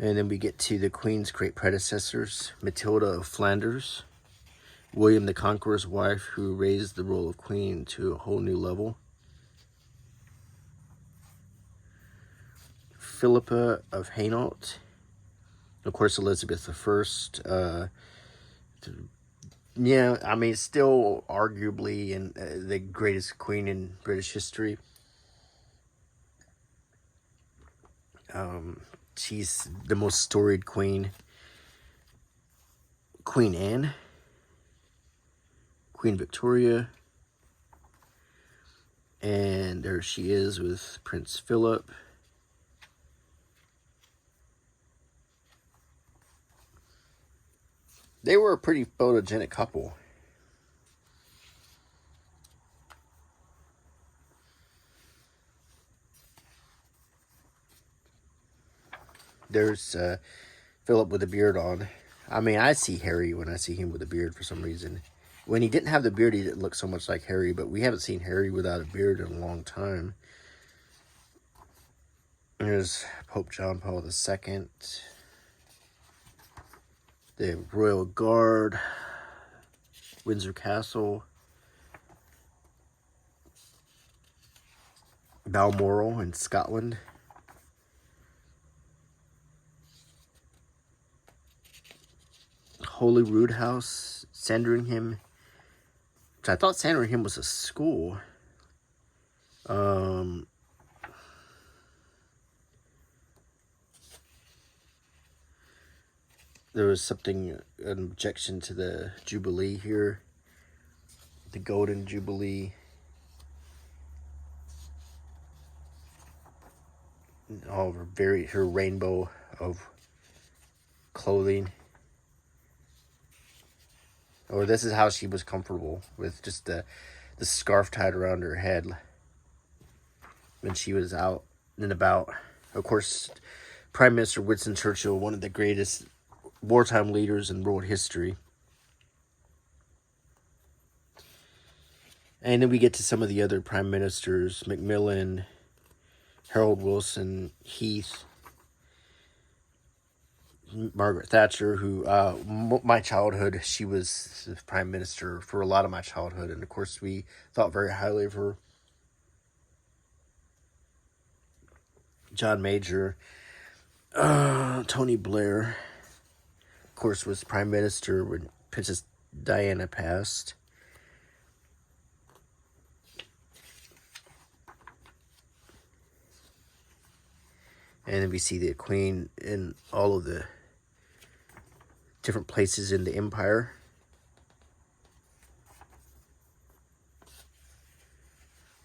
And then we get to the Queen's great predecessors, Matilda of Flanders, William the Conqueror's wife, who raised the role of Queen to a whole new level, Philippa of Hainault, of course Elizabeth I. Yeah, I mean, still arguably the greatest queen in British history. She's the most storied queen. Queen Anne, Queen Victoria, And there she is with Prince Philip. They were a pretty photogenic couple. There's Philip with a beard on. I mean, I see Harry when I see him with a beard for some reason. When he didn't have the beard, he didn't look so much like Harry, but we haven't seen Harry without a beard in a long time. There's Pope John Paul II. The Royal Guard. Windsor Castle. Balmoral in Scotland. Holyrood House, Sandringham. Which I thought Sandringham was a school. There was something, an objection to the Jubilee here. The Golden Jubilee. All of her rainbow of clothing. Or this is how she was comfortable with just the scarf tied around her head when she was out and about. Of course, Prime Minister Winston Churchill, one of the greatest wartime leaders in world history. And then we get to some of the other prime ministers: Macmillan, Harold Wilson, Heath, Margaret Thatcher, who, my childhood, she was the prime minister for a lot of my childhood. And of course, we thought very highly of her. John Major, Tony Blair, of course, was prime minister when Princess Diana passed. And then we see the Queen in all of the different places in the empire.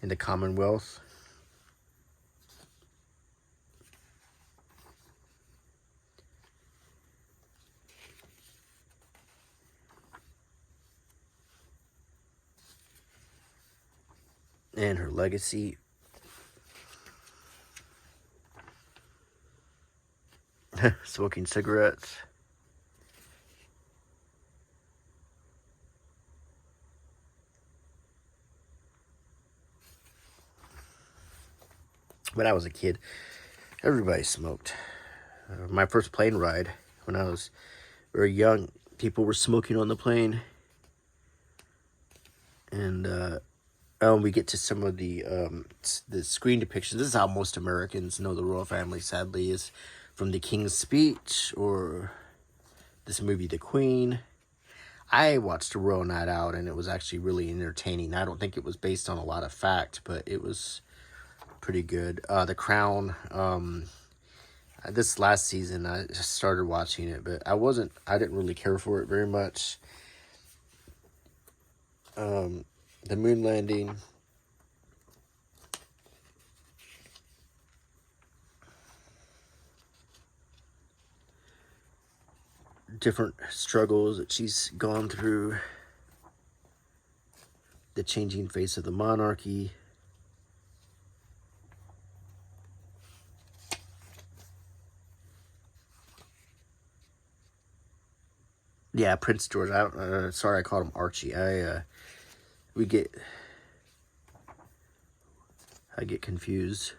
In the Commonwealth. And her legacy. Smoking cigarettes. When I was a kid, everybody smoked. My first plane ride, when I was very young, people were smoking on the plane. And we get to some of the screen depictions. This is how most Americans know the royal family, sadly, is from the King's Speech or this movie, The Queen. I watched A Royal Night Out, and it was actually really entertaining. I don't think it was based on a lot of fact, but it was pretty good. The Crown. This last season, I started watching it, but I didn't really care for it very much. The moon landing. Different struggles that she's gone through. The changing face of the monarchy. Yeah, Prince George. Sorry, I called him Archie. I get confused.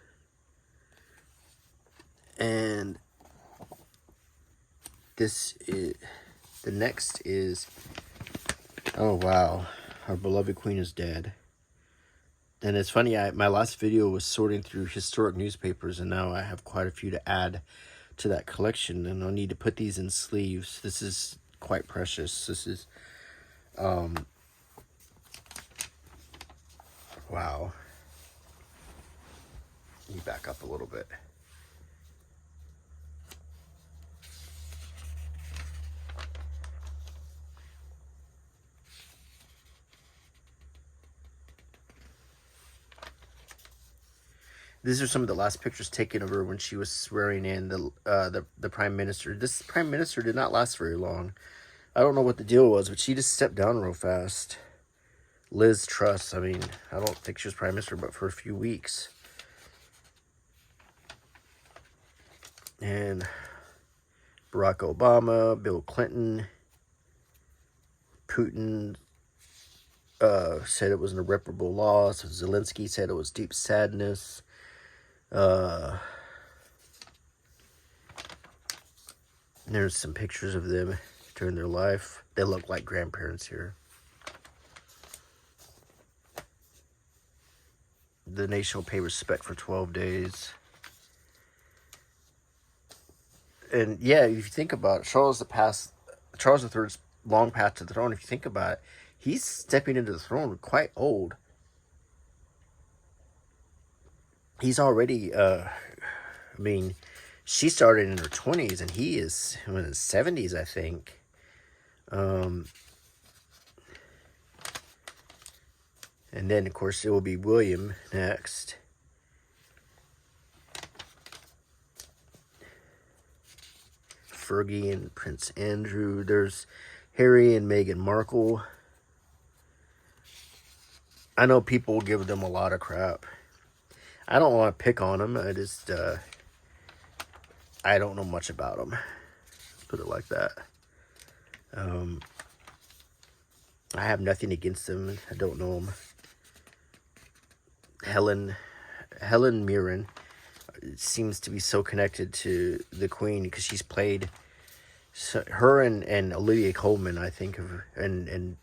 And the next is, oh wow, our beloved queen is dead. And it's funny, my last video was sorting through historic newspapers, and now I have quite a few to add to that collection, and I'll need to put these in sleeves. This is quite precious. This is, wow. Let me back up a little bit. These are some of the last pictures taken of her when she was swearing in the prime minister. This prime minister did not last very long. I don't know what the deal was, but she just stepped down real fast. Liz Truss, I mean, I don't think she was prime minister, but for a few weeks. And Barack Obama, Bill Clinton, Putin said it was an irreparable loss. Zelensky said it was deep sadness. There's some pictures of them during their life. They look like grandparents here. The nation will pay respect for 12 days. And yeah, if you think about it, Charles III's long path to the throne, if you think about it, he's stepping into the throne quite old. He's already, I mean, she started in her 20s and he is in his 70s, I think. And then, of course, it will be William next. Fergie and Prince Andrew. There's Harry and Meghan Markle. I know people give them a lot of crap. I don't want to pick on them. I don't know much about them. Put it like that. I have nothing against them. I don't know them. Helen Mirren seems to be so connected to the Queen because she's played her and Olivia Colman, I think, and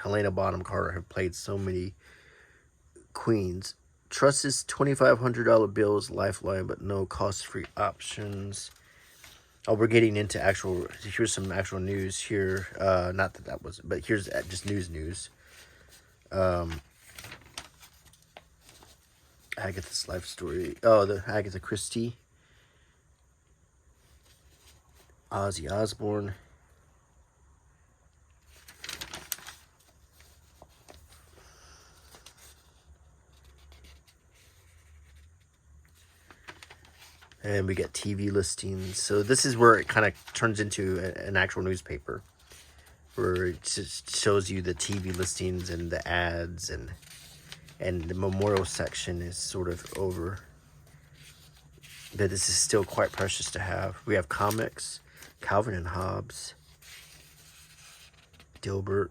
Helena Bonham Carter have played so many queens. Trusts $2,500 bills, lifeline, but no cost-free options. Oh, we're getting into here's some actual news here. Not that was, but here's just news. Agatha's life story. Oh, the Agatha Christie. Ozzy Osbourne. And we get TV listings. So this is where it kind of turns into an actual newspaper, where it just shows you the TV listings and the ads, and the memorial section is sort of over. But this is still quite precious to have. We have comics, Calvin and Hobbes, Dilbert.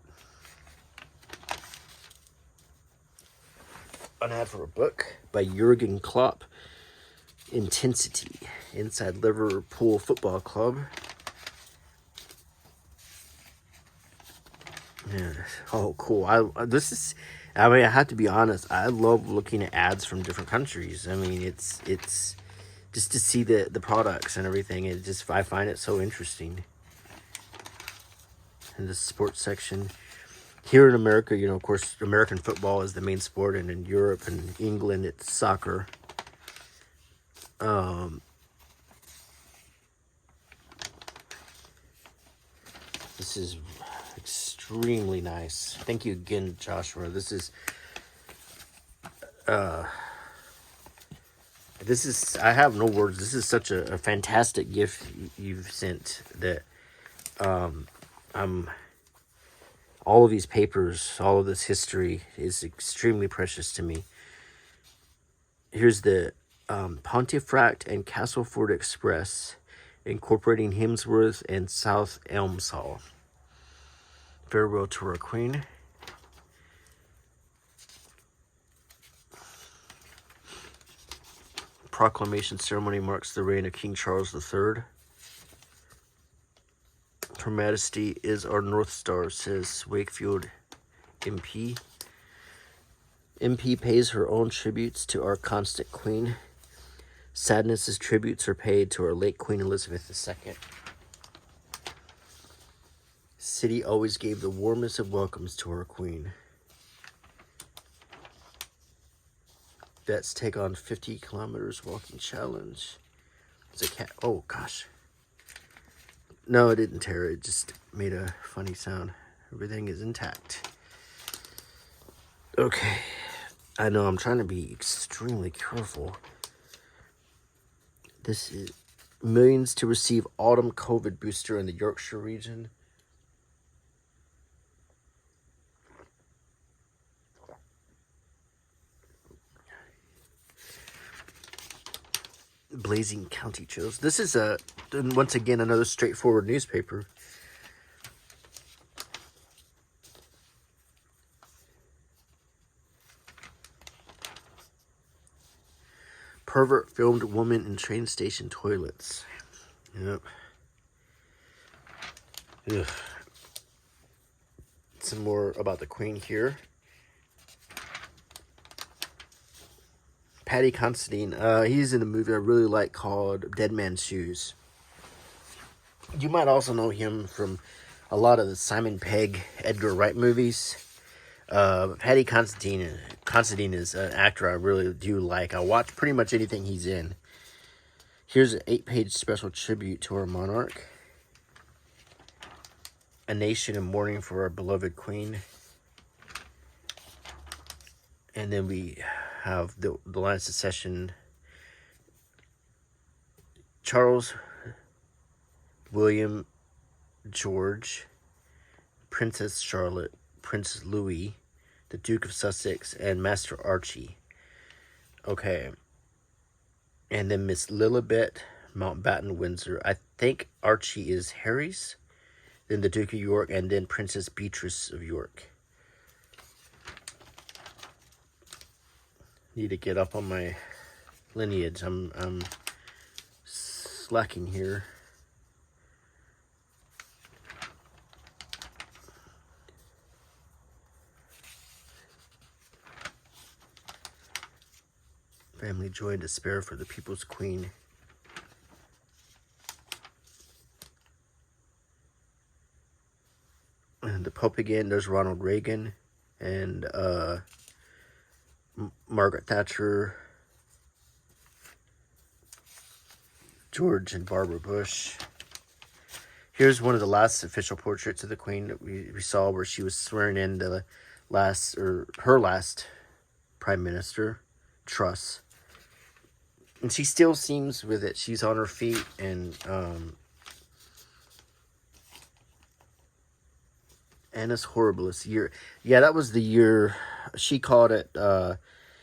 An ad for a book by Jurgen Klopp, Intensity, inside Liverpool Football Club. Yeah. Oh, cool. I have to be honest. I love looking at ads from different countries. I mean, it's just to see the products and everything. I find it so interesting. In the sports section, here in America, of course, American football is the main sport, and in Europe and England, it's soccer. This is extremely nice. Thank you again, Joshua. This is I have no words. This is such a fantastic gift you've sent that all of these papers, all of this history is extremely precious to me. Here's the Pontefract and Castleford Express, incorporating Hemsworth and South Elmshall. Farewell to our Queen. Proclamation ceremony marks the reign of King Charles III. Her Majesty is our North Star, says Wakefield MP. MP pays her own tributes to our constant Queen. Sadness's tributes are paid to our late Queen Elizabeth II. City always gave the warmest of welcomes to our Queen. Vets take on 50 kilometers walking challenge. It's a cat. Oh, gosh. No, it didn't tear. It just made a funny sound. Everything is intact. Okay. I know I'm trying to be extremely careful. This is millions to receive autumn COVID booster in the Yorkshire region. Blazing County Chills. This is once again another straightforward newspaper. Pervert filmed woman in train station toilets. Yep. Ugh. Some more about the Queen here. Paddy Considine. He's in a movie I really like called Dead Man's Shoes. You might also know him from a lot of the Simon Pegg, Edgar Wright movies. Paddy Considine is an actor I really do like. I watch pretty much anything he's in. Here's an 8-page special tribute to our monarch. A nation in mourning for our beloved Queen. And then we have the line of succession. Charles, William, George, Princess Charlotte, Prince Louis, the Duke of Sussex, and Master Archie. Okay. And then Miss Lilibet Mountbatten Windsor. I think Archie is Harry's. Then the Duke of York, and then Princess Beatrice of York. Need to get up on my lineage. I'm slacking here. Family joy and despair for the people's queen. And the Pope again, there's Ronald Reagan and Margaret Thatcher, George and Barbara Bush. Here's one of the last official portraits of the Queen that we saw, where she was swearing in her last Prime Minister, Truss. And she still seems with it. She's on her feet, and Annus Horribilis year. Yeah, that was the year she called it.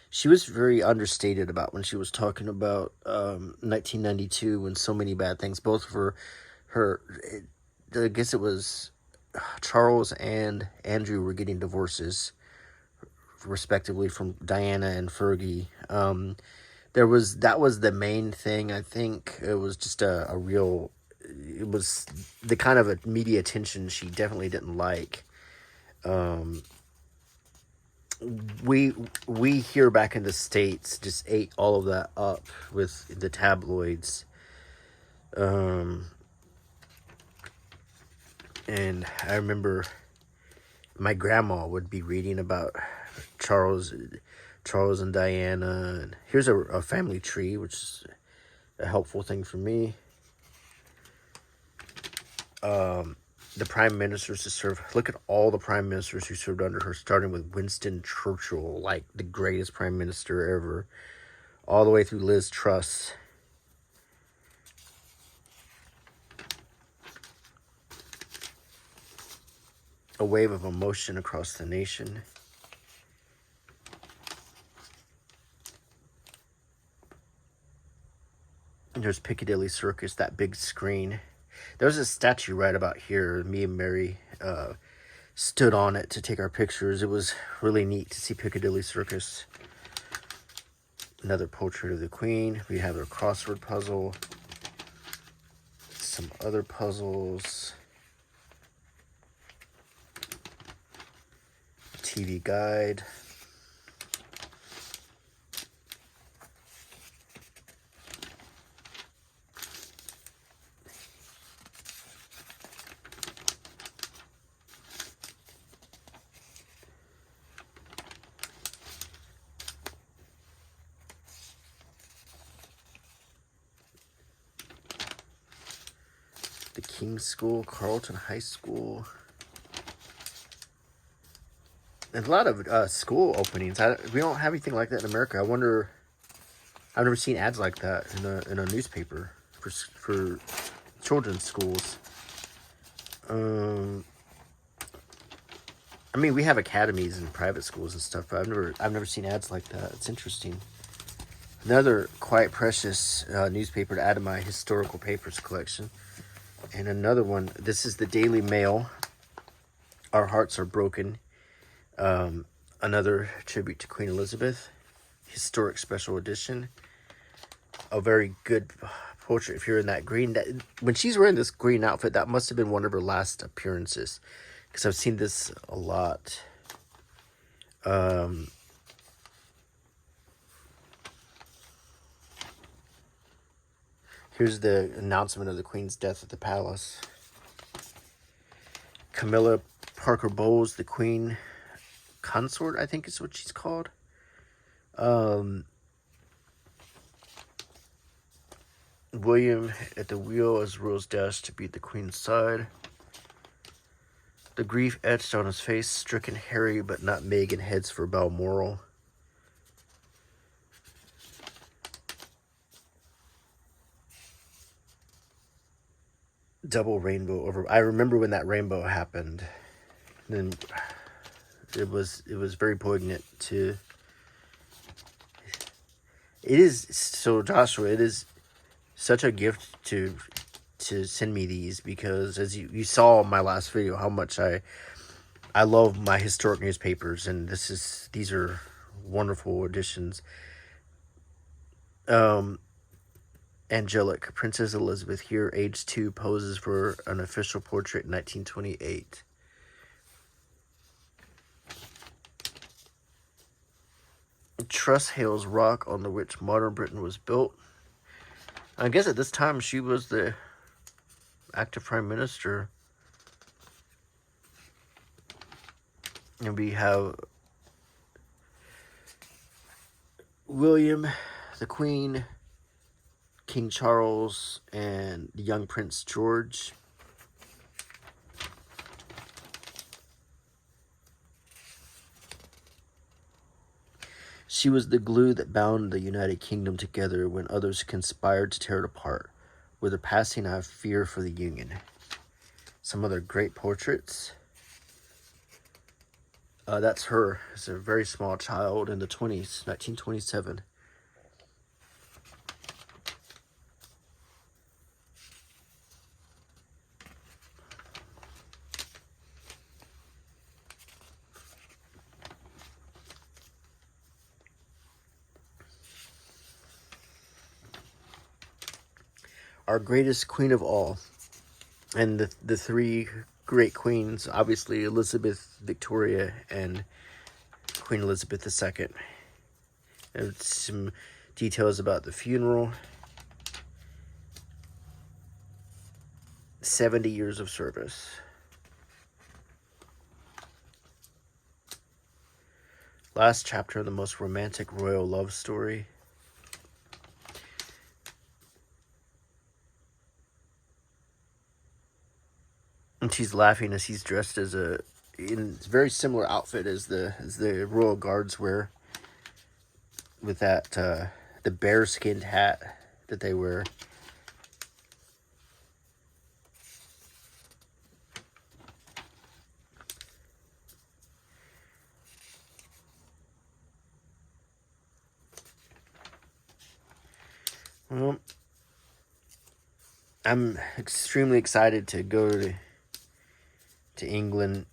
She was very understated about when she was talking about 1992 and so many bad things, both for her. I guess it was Charles and Andrew were getting divorces, respectively, from Diana and Fergie. That was the main thing. I think it was just a real. It was the kind of a media attention she definitely didn't like. We here back in the States just ate all of that up with the tabloids. And I remember my grandma would be reading about Charles and Diana. And here's a family tree, which is a helpful thing for me. The prime ministers to serve. Look at all the prime ministers who served under her, starting with Winston Churchill, like the greatest prime minister ever, all the way through Liz Truss. A wave of emotion across the nation. And there's Piccadilly Circus, that big screen. There's a statue right about here. Me and Mary stood on it to take our pictures. It was really neat to see Piccadilly Circus. Another portrait of the Queen. We have her crossword puzzle. Some other puzzles. TV guide. The King's School, Carleton High School. And a lot of school openings. We don't have anything like that in America. I wonder I've never seen ads like that in a newspaper for children's schools. I mean, we have academies and private schools and stuff, but I've never seen ads like that. It's interesting. Another quite precious newspaper to add to my historical papers collection. And another one, this is the Daily Mail. Our Hearts Are Broken. Another tribute to Queen Elizabeth. Historic special edition. A very good portrait. If you're in that green, when she's wearing this green outfit, that must have been one of her last appearances, because I've seen this a lot. Here's the announcement of the Queen's death at the palace. Camilla Parker Bowles, the Queen Consort, I think is what she's called. William at the wheel as rules dash to beat the Queen's side. The grief etched on his face, stricken Harry but not Meghan heads for Balmoral. Double rainbow over. I remember when that rainbow happened. Then it was very poignant to. It is so, Joshua. It is such a gift to send me these, because as you saw in my last video how much I love my historic newspapers, and these are wonderful editions. Angelic, Princess Elizabeth here, age 2, poses for an official portrait in 1928. Truss hails rock on the which modern Britain was built. I guess at this time she was the active prime minister. And we have William, the Queen, King Charles, and the young Prince George. She was the glue that bound the United Kingdom together when others conspired to tear it apart. With her passing, I have fear for the Union. Some other great portraits. That's her as a very small child in the 20s, 1927. Our greatest queen of all. And the three great queens, obviously Elizabeth, Victoria, and Queen Elizabeth II. And some details about the funeral. 70 years of service. Last chapter of the most romantic royal love story. And she's laughing as he's dressed as in a very similar outfit as the royal guards wear, with that the bear-skinned hat that they wear. Well, I'm extremely excited to go to England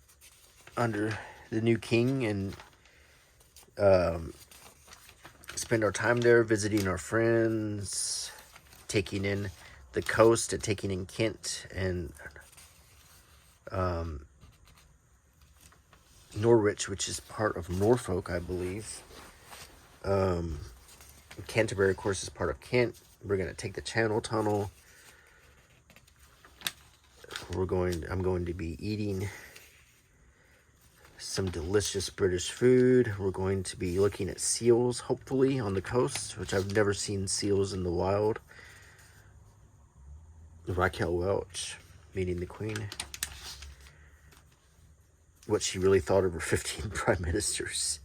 under the new king and spend our time there, visiting our friends, taking in the coast, and taking in Kent and Norwich, which is part of Norfolk, I believe. Canterbury, of course, is part of Kent. We're going to take the Channel Tunnel. I'm going to be eating some delicious British food. We're going to be looking at seals, hopefully, on the coast, which I've never seen seals in the wild. Raquel Welch meeting the Queen. What she really thought of her 15 prime ministers.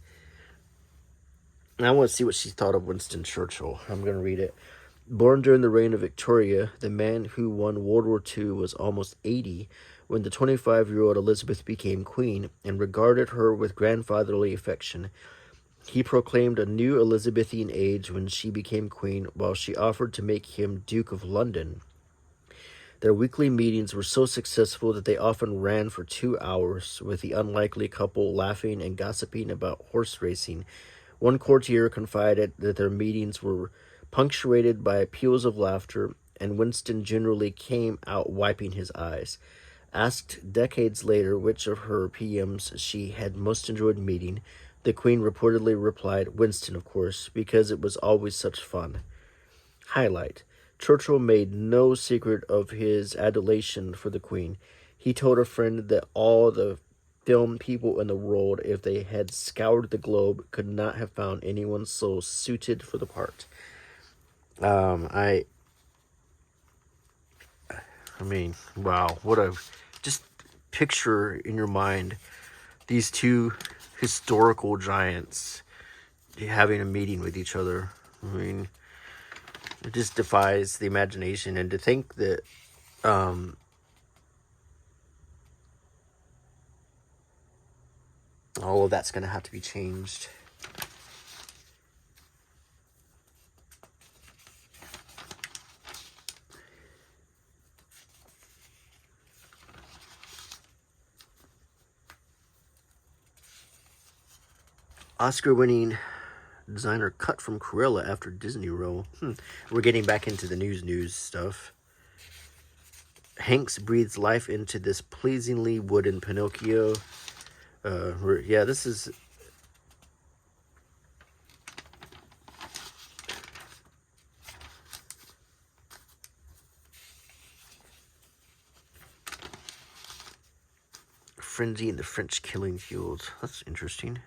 And I want to see what she thought of Winston Churchill. I'm going to read it. Born during the reign of Victoria, the man who won World War II was almost 80 when the 25-year-old Elizabeth became queen and regarded her with grandfatherly affection. He proclaimed a new Elizabethan age when she became queen, while she offered to make him Duke of London. Their weekly meetings were so successful that they often ran for 2 hours, with the unlikely couple laughing and gossiping about horse racing. One courtier confided that their meetings were punctuated by peals of laughter, and Winston generally came out wiping his eyes. Asked decades later which of her PMs she had most enjoyed meeting, the Queen reportedly replied, Winston, of course, because it was always such fun. Highlight. Churchill made no secret of his adulation for the Queen. He told a friend that all the film people in the world, if they had scoured the globe, could not have found anyone so suited for the part. I mean, wow, what a, just picture in your mind these two historical giants having a meeting with each other. I mean, it just defies the imagination. And to think that all of that's going to have to be changed. Oscar-winning designer cut from Cruella after Disney role. We're getting back into the news stuff. Hanks breathes life into this pleasingly wooden Pinocchio. Yeah, this is... Frenzy in the French killing fields. That's interesting.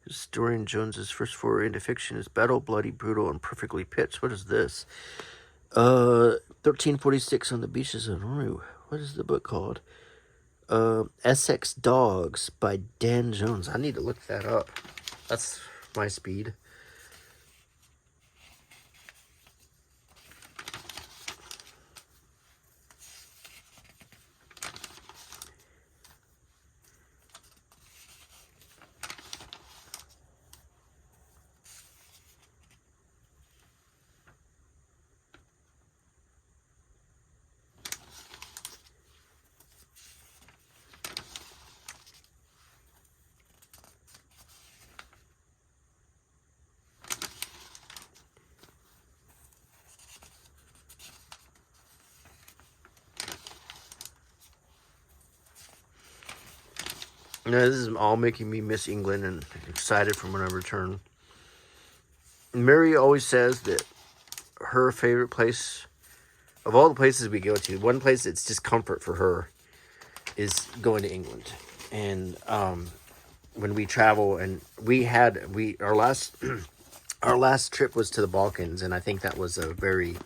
Historian Jones's first foray into fiction is battle, bloody, brutal, and perfectly pitched. What is this? 1346 on the beaches of Nauru. What is the book called? Essex Dogs by Dan Jones. I need to look that up. That's my speed. You know, this is all making me miss England and excited for when I return. Mary always says that her favorite place, of all the places we go to, one place that's just comfort for her is going to England. And when we travel, and our last our last trip was to the Balkans, and I think that was a very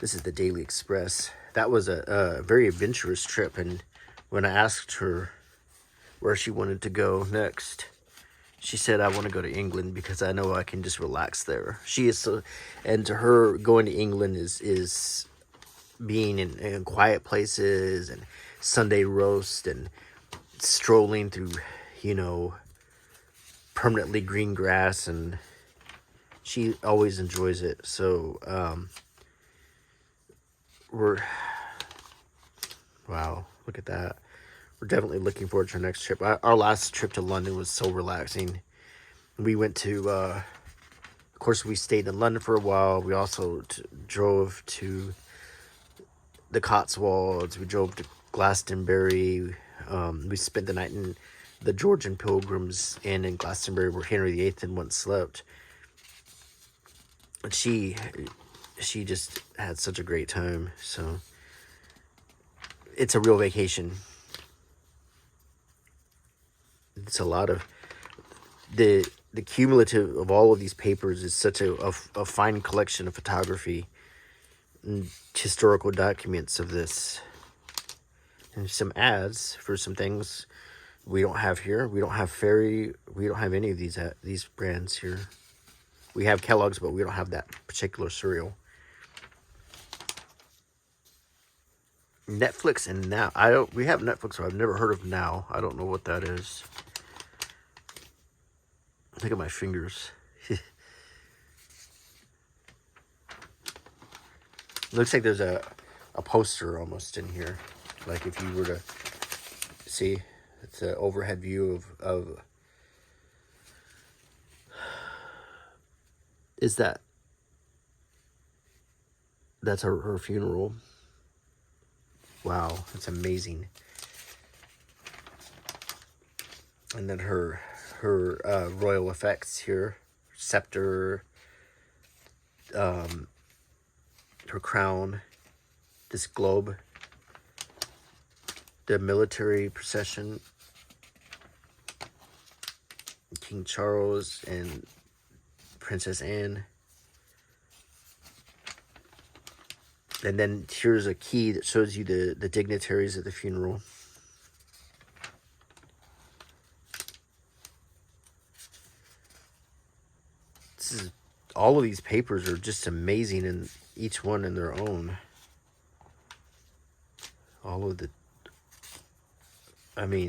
this is the Daily Express. That was a very adventurous trip, and when I asked her where she wanted to go next, she said, I want to go to England because I know I can just relax there. She is so, and to her, going to England is being in quiet places and Sunday roast and strolling through, permanently green grass, and she always enjoys it. So, wow, look at that. We're definitely looking forward to our next trip. Our last trip to London was so relaxing. We went to, of course, we stayed in London for a while. We also drove to the Cotswolds. We drove to Glastonbury. We spent the night in the Georgian Pilgrims Inn in Glastonbury, where Henry VIII had once slept. And she just had such a great time. So it's a real vacation. It's a lot of the cumulative of all of these papers is such a fine collection of photography and historical documents of this, and some ads for some things we don't have here. We don't have Fairy. We don't have any of these brands here. We have Kellogg's, but we don't have that particular cereal. Netflix and Now. We have Netflix, but I've never heard of Now. I don't know what that is. Look at my fingers. Looks like there's a poster almost in here. Like if you were to see, it's an overhead view of is that's her funeral. Wow, that's amazing. And then her royal effects here, scepter, her crown, this globe, the military procession, King Charles and Princess Anne. And then here's a key that shows you the dignitaries at the funeral. All of these papers are just amazing, and each one in their own.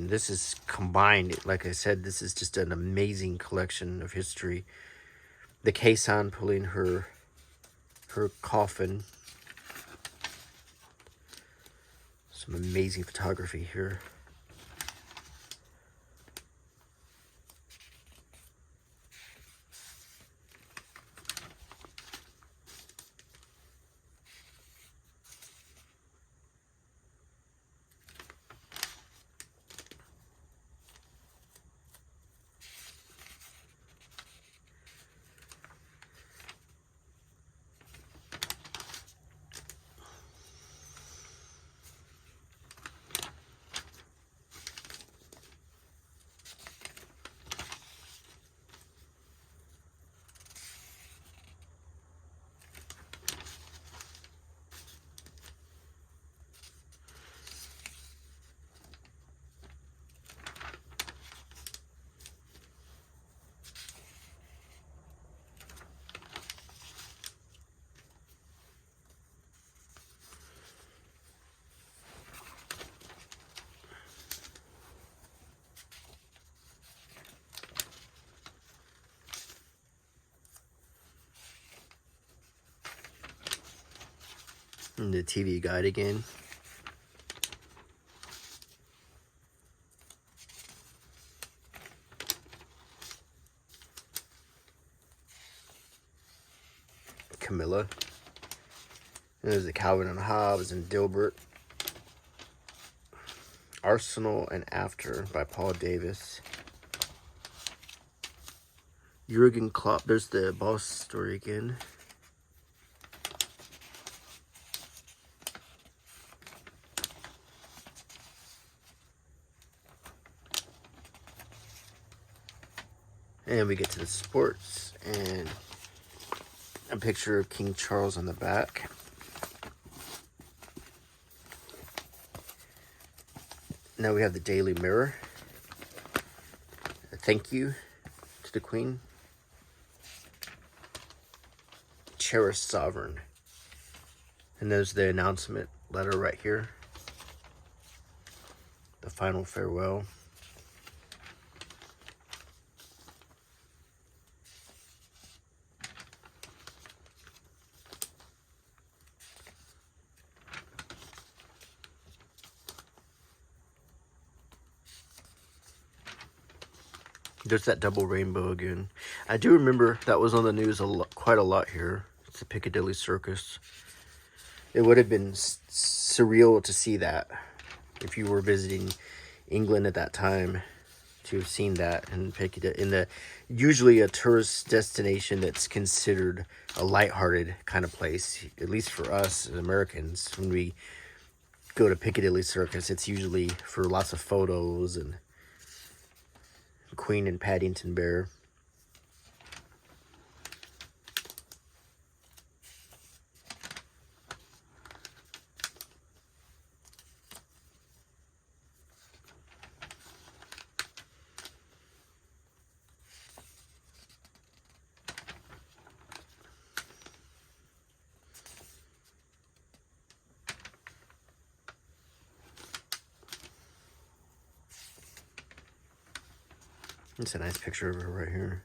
This is combined. Like I said, this is just an amazing collection of history. The caisson pulling her coffin. Some amazing photography here. And the TV guide again. Camilla. And there's the Calvin and Hobbes and Dilbert. Arsenal and After by Paul Davis. Jurgen Klopp. There's the boss story again. And we get to the sports and a picture of King Charles on the back. Now we have the Daily Mirror. A thank you to the Queen. Cherished Sovereign. And there's the announcement letter right here. The final farewell. There's that double rainbow again. I do remember that was on the news quite a lot here. It's the Piccadilly Circus. It would have been surreal to see that if you were visiting England at that time, to have seen that in Piccadilly, usually a tourist destination that's considered a lighthearted kind of place. At least for us as Americans, when we go to Piccadilly Circus, it's usually for lots of photos and Queen and Paddington Bear. It's a nice picture of her right here.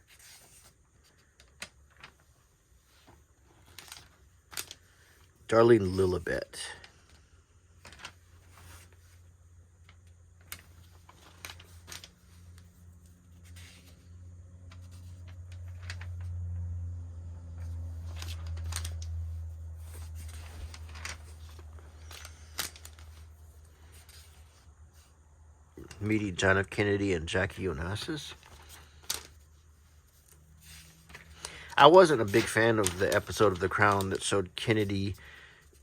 Darlene Lilibet. Meeting John F. Kennedy and Jackie Onassis. I wasn't a big fan of the episode of The Crown that showed Kennedy.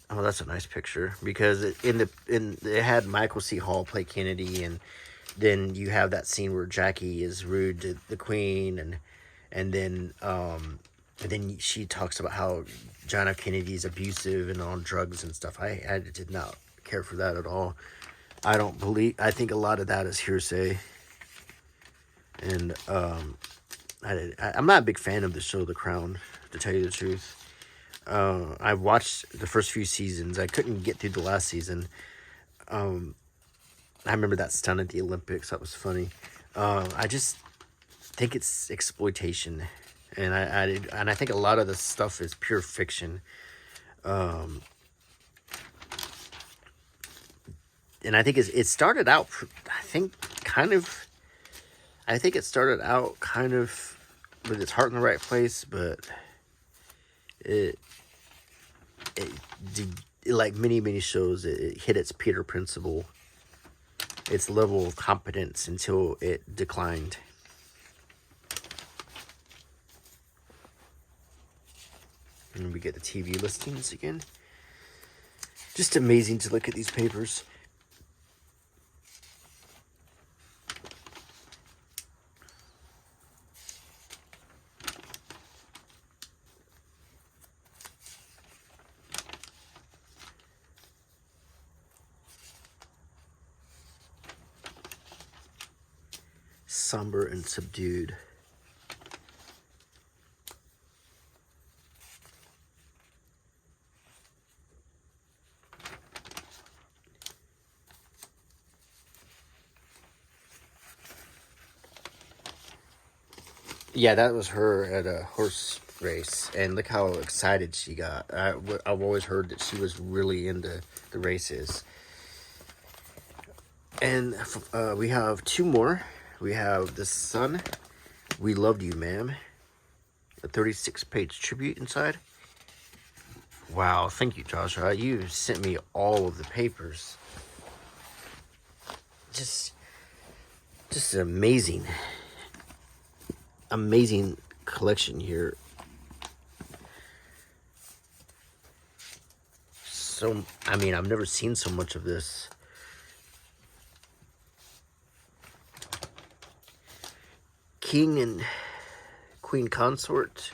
Oh, that's a nice picture, because it had Michael C. Hall play Kennedy, and then you have that scene where Jackie is rude to the Queen, and then she talks about how John F. Kennedy is abusive and on drugs and stuff. I did not care for that at all. I think a lot of that is hearsay, and I'm not a big fan of the show The Crown, to tell you the truth. I watched the first few seasons. I couldn't get through the last season. I remember that stunt at the Olympics. That was funny. I just think it's exploitation, and I think a lot of the stuff is pure fiction. And I think it started out. I think it started out kind of with its heart in the right place, but it like many shows, it hit its Peter principle, its level of competence, until it declined. And we get the TV listings again. Just amazing to look at these papers. Somber and subdued. Yeah, that was her at a horse race, and look how excited she got. I've always heard that she was really into the races. And we have two more. We have The Sun, We Loved You, Ma'am. A 36-page tribute inside. Wow, thank you, Joshua. You sent me all of the papers. Just an amazing collection here. So, I mean, I've never seen so much of this. King and Queen Consort.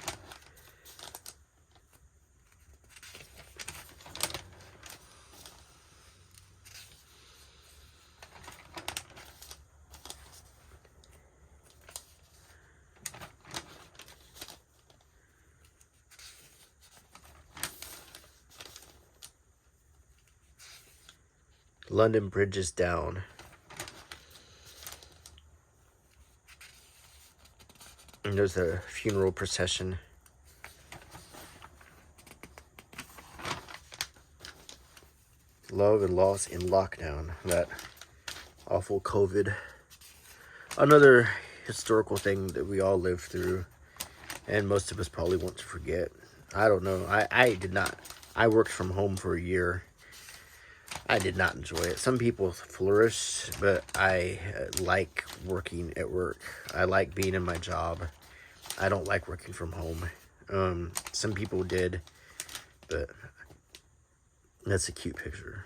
London Bridge is Down. And there's a funeral procession. Love and Loss in Lockdown. That awful COVID. Another historical thing that we all lived through, and most of us probably want to forget. I don't know. I did not. I worked from home for a year. I did not enjoy it. Some people flourish, but I like working at work. I like being in my job. I don't like working from home. Some people did, but that's a cute picture.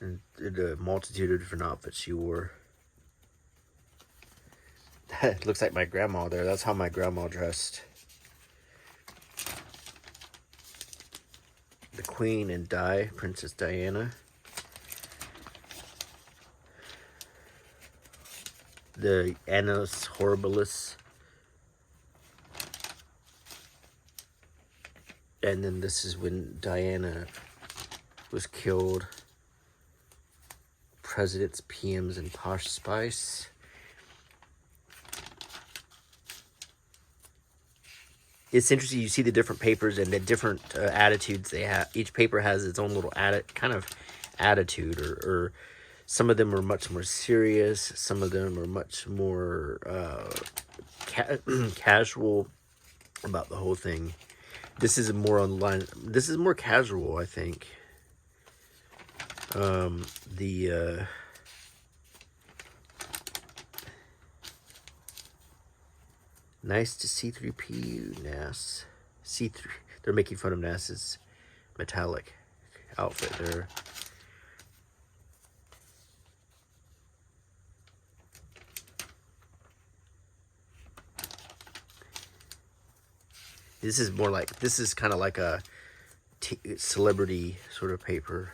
and a multitude of different outfits she wore. It looks like my grandma there. That's how my grandma dressed. The Queen and Di, Princess Diana. The Annus Horribilis. And then this is when Diana was killed. Presidents, PMs, and Posh Spice. It's interesting. You see the different papers and the different attitudes they have. Each paper has its own little kind of attitude, or some of them are much more serious. Some of them are much more casual about the whole thing. This is more online. This is more casual, I think. Nice to C3PU Nas. C3. They're making fun of Nas's metallic outfit there. This is kind of like a celebrity sort of paper.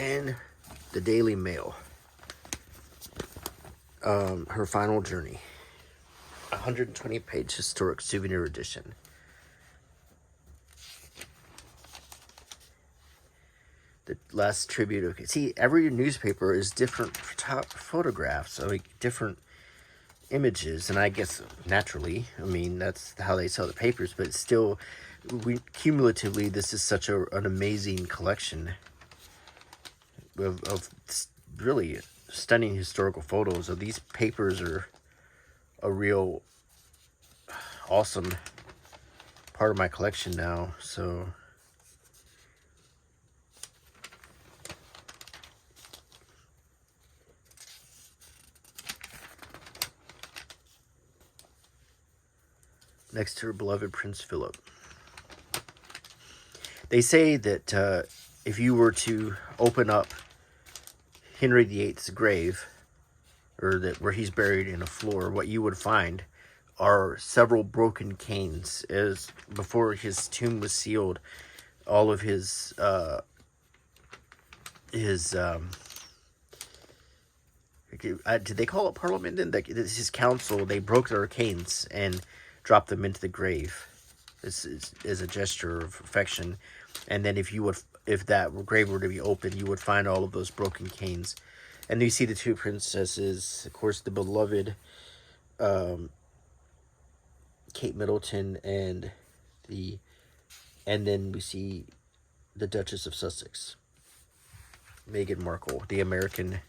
And the Daily Mail. Her final journey. 120-page historic souvenir edition. The last tribute. Okay, see, every newspaper is different top photographs, like different images, and I guess naturally, I mean, that's how they sell the papers, but still, cumulatively, this is such an amazing collection of really stunning historical photos. So these papers are a real awesome part of my collection now. So next to her beloved Prince Philip. They say that if you were to open up Henry VIII's grave, or that where he's buried in a floor, what you would find are several broken canes. As before his tomb was sealed, all of his did they call it Parliament then? His council, they broke their canes and dropped them into the grave as a gesture of affection. And then if that grave were to be opened, you would find all of those broken canes. And you see the two princesses, of course, the beloved Kate Middleton, and then we see the Duchess of Sussex, Meghan Markle, the American,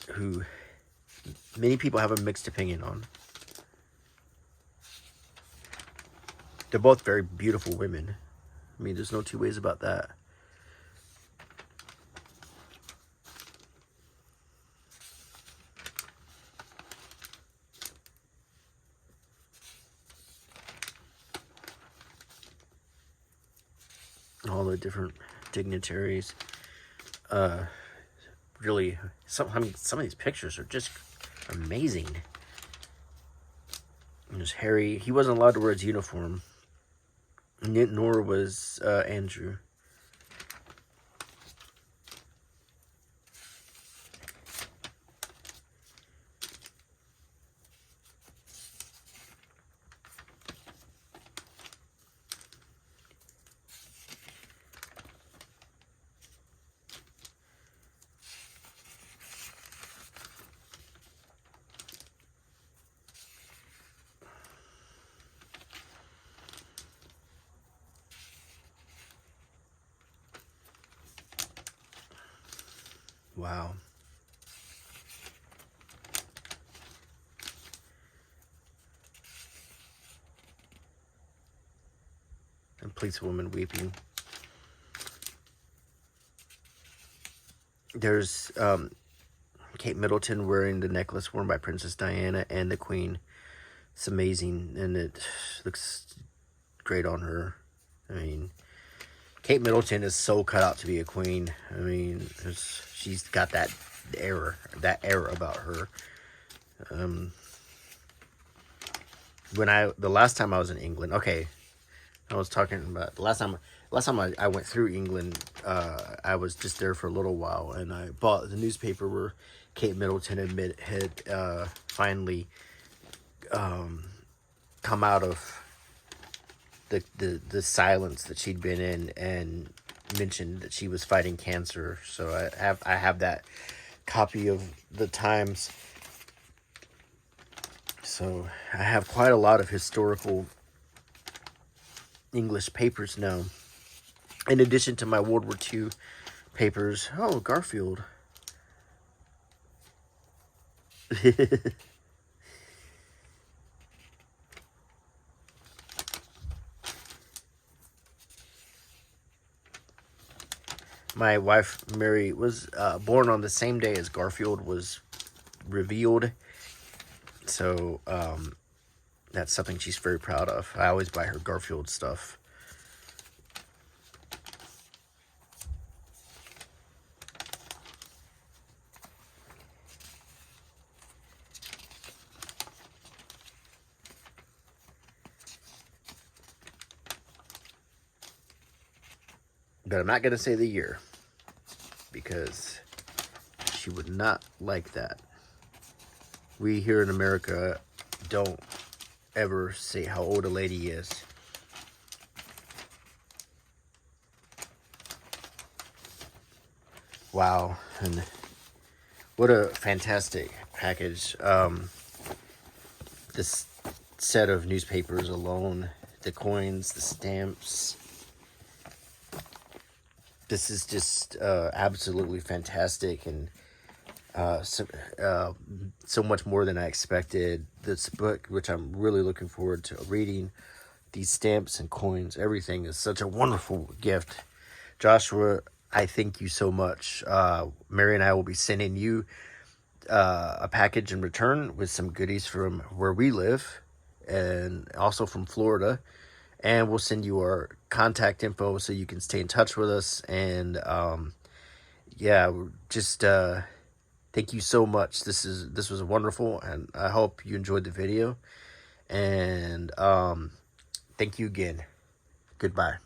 who many people have a mixed opinion on. They're both very beautiful women. I mean, there's no two ways about that. All the different dignitaries. Really, some of these pictures are just amazing. And there's Harry. He wasn't allowed to wear his uniform. Nor was Andrew. Wow. And please, woman weeping. There's Kate Middleton wearing the necklace worn by Princess Diana and the Queen. It's amazing, and it looks great on her. I mean, Kate Middleton is so cut out to be a queen. I mean, she's got that air about her. The last time I was in England, okay, I was talking about the last time I went through England. I was just there for a little while, and I bought the newspaper where Kate Middleton had finally come out of the silence that she'd been in, and mentioned that she was fighting cancer. So I have that copy of the Times. So I have quite a lot of historical English papers now, in addition to my World War II papers. Oh, Garfield. My wife, Mary, was born on the same day as Garfield was revealed. So that's something she's very proud of. I always buy her Garfield stuff. But I'm not going to say the year, because she would not like that. We here in America don't ever say how old a lady is. Wow. And what a fantastic package. This set of newspapers alone, the coins, the stamps. This is just absolutely fantastic, and so much more than I expected. This book, which I'm really looking forward to reading, these stamps and coins, everything is such a wonderful gift. Joshua, I thank you so much. Mary and I will be sending you a package in return with some goodies from where we live, and also from Florida. And we'll send you our contact info so you can stay in touch with us. And yeah, just thank you so much. This was wonderful, and I hope you enjoyed the video. And thank you again. Goodbye.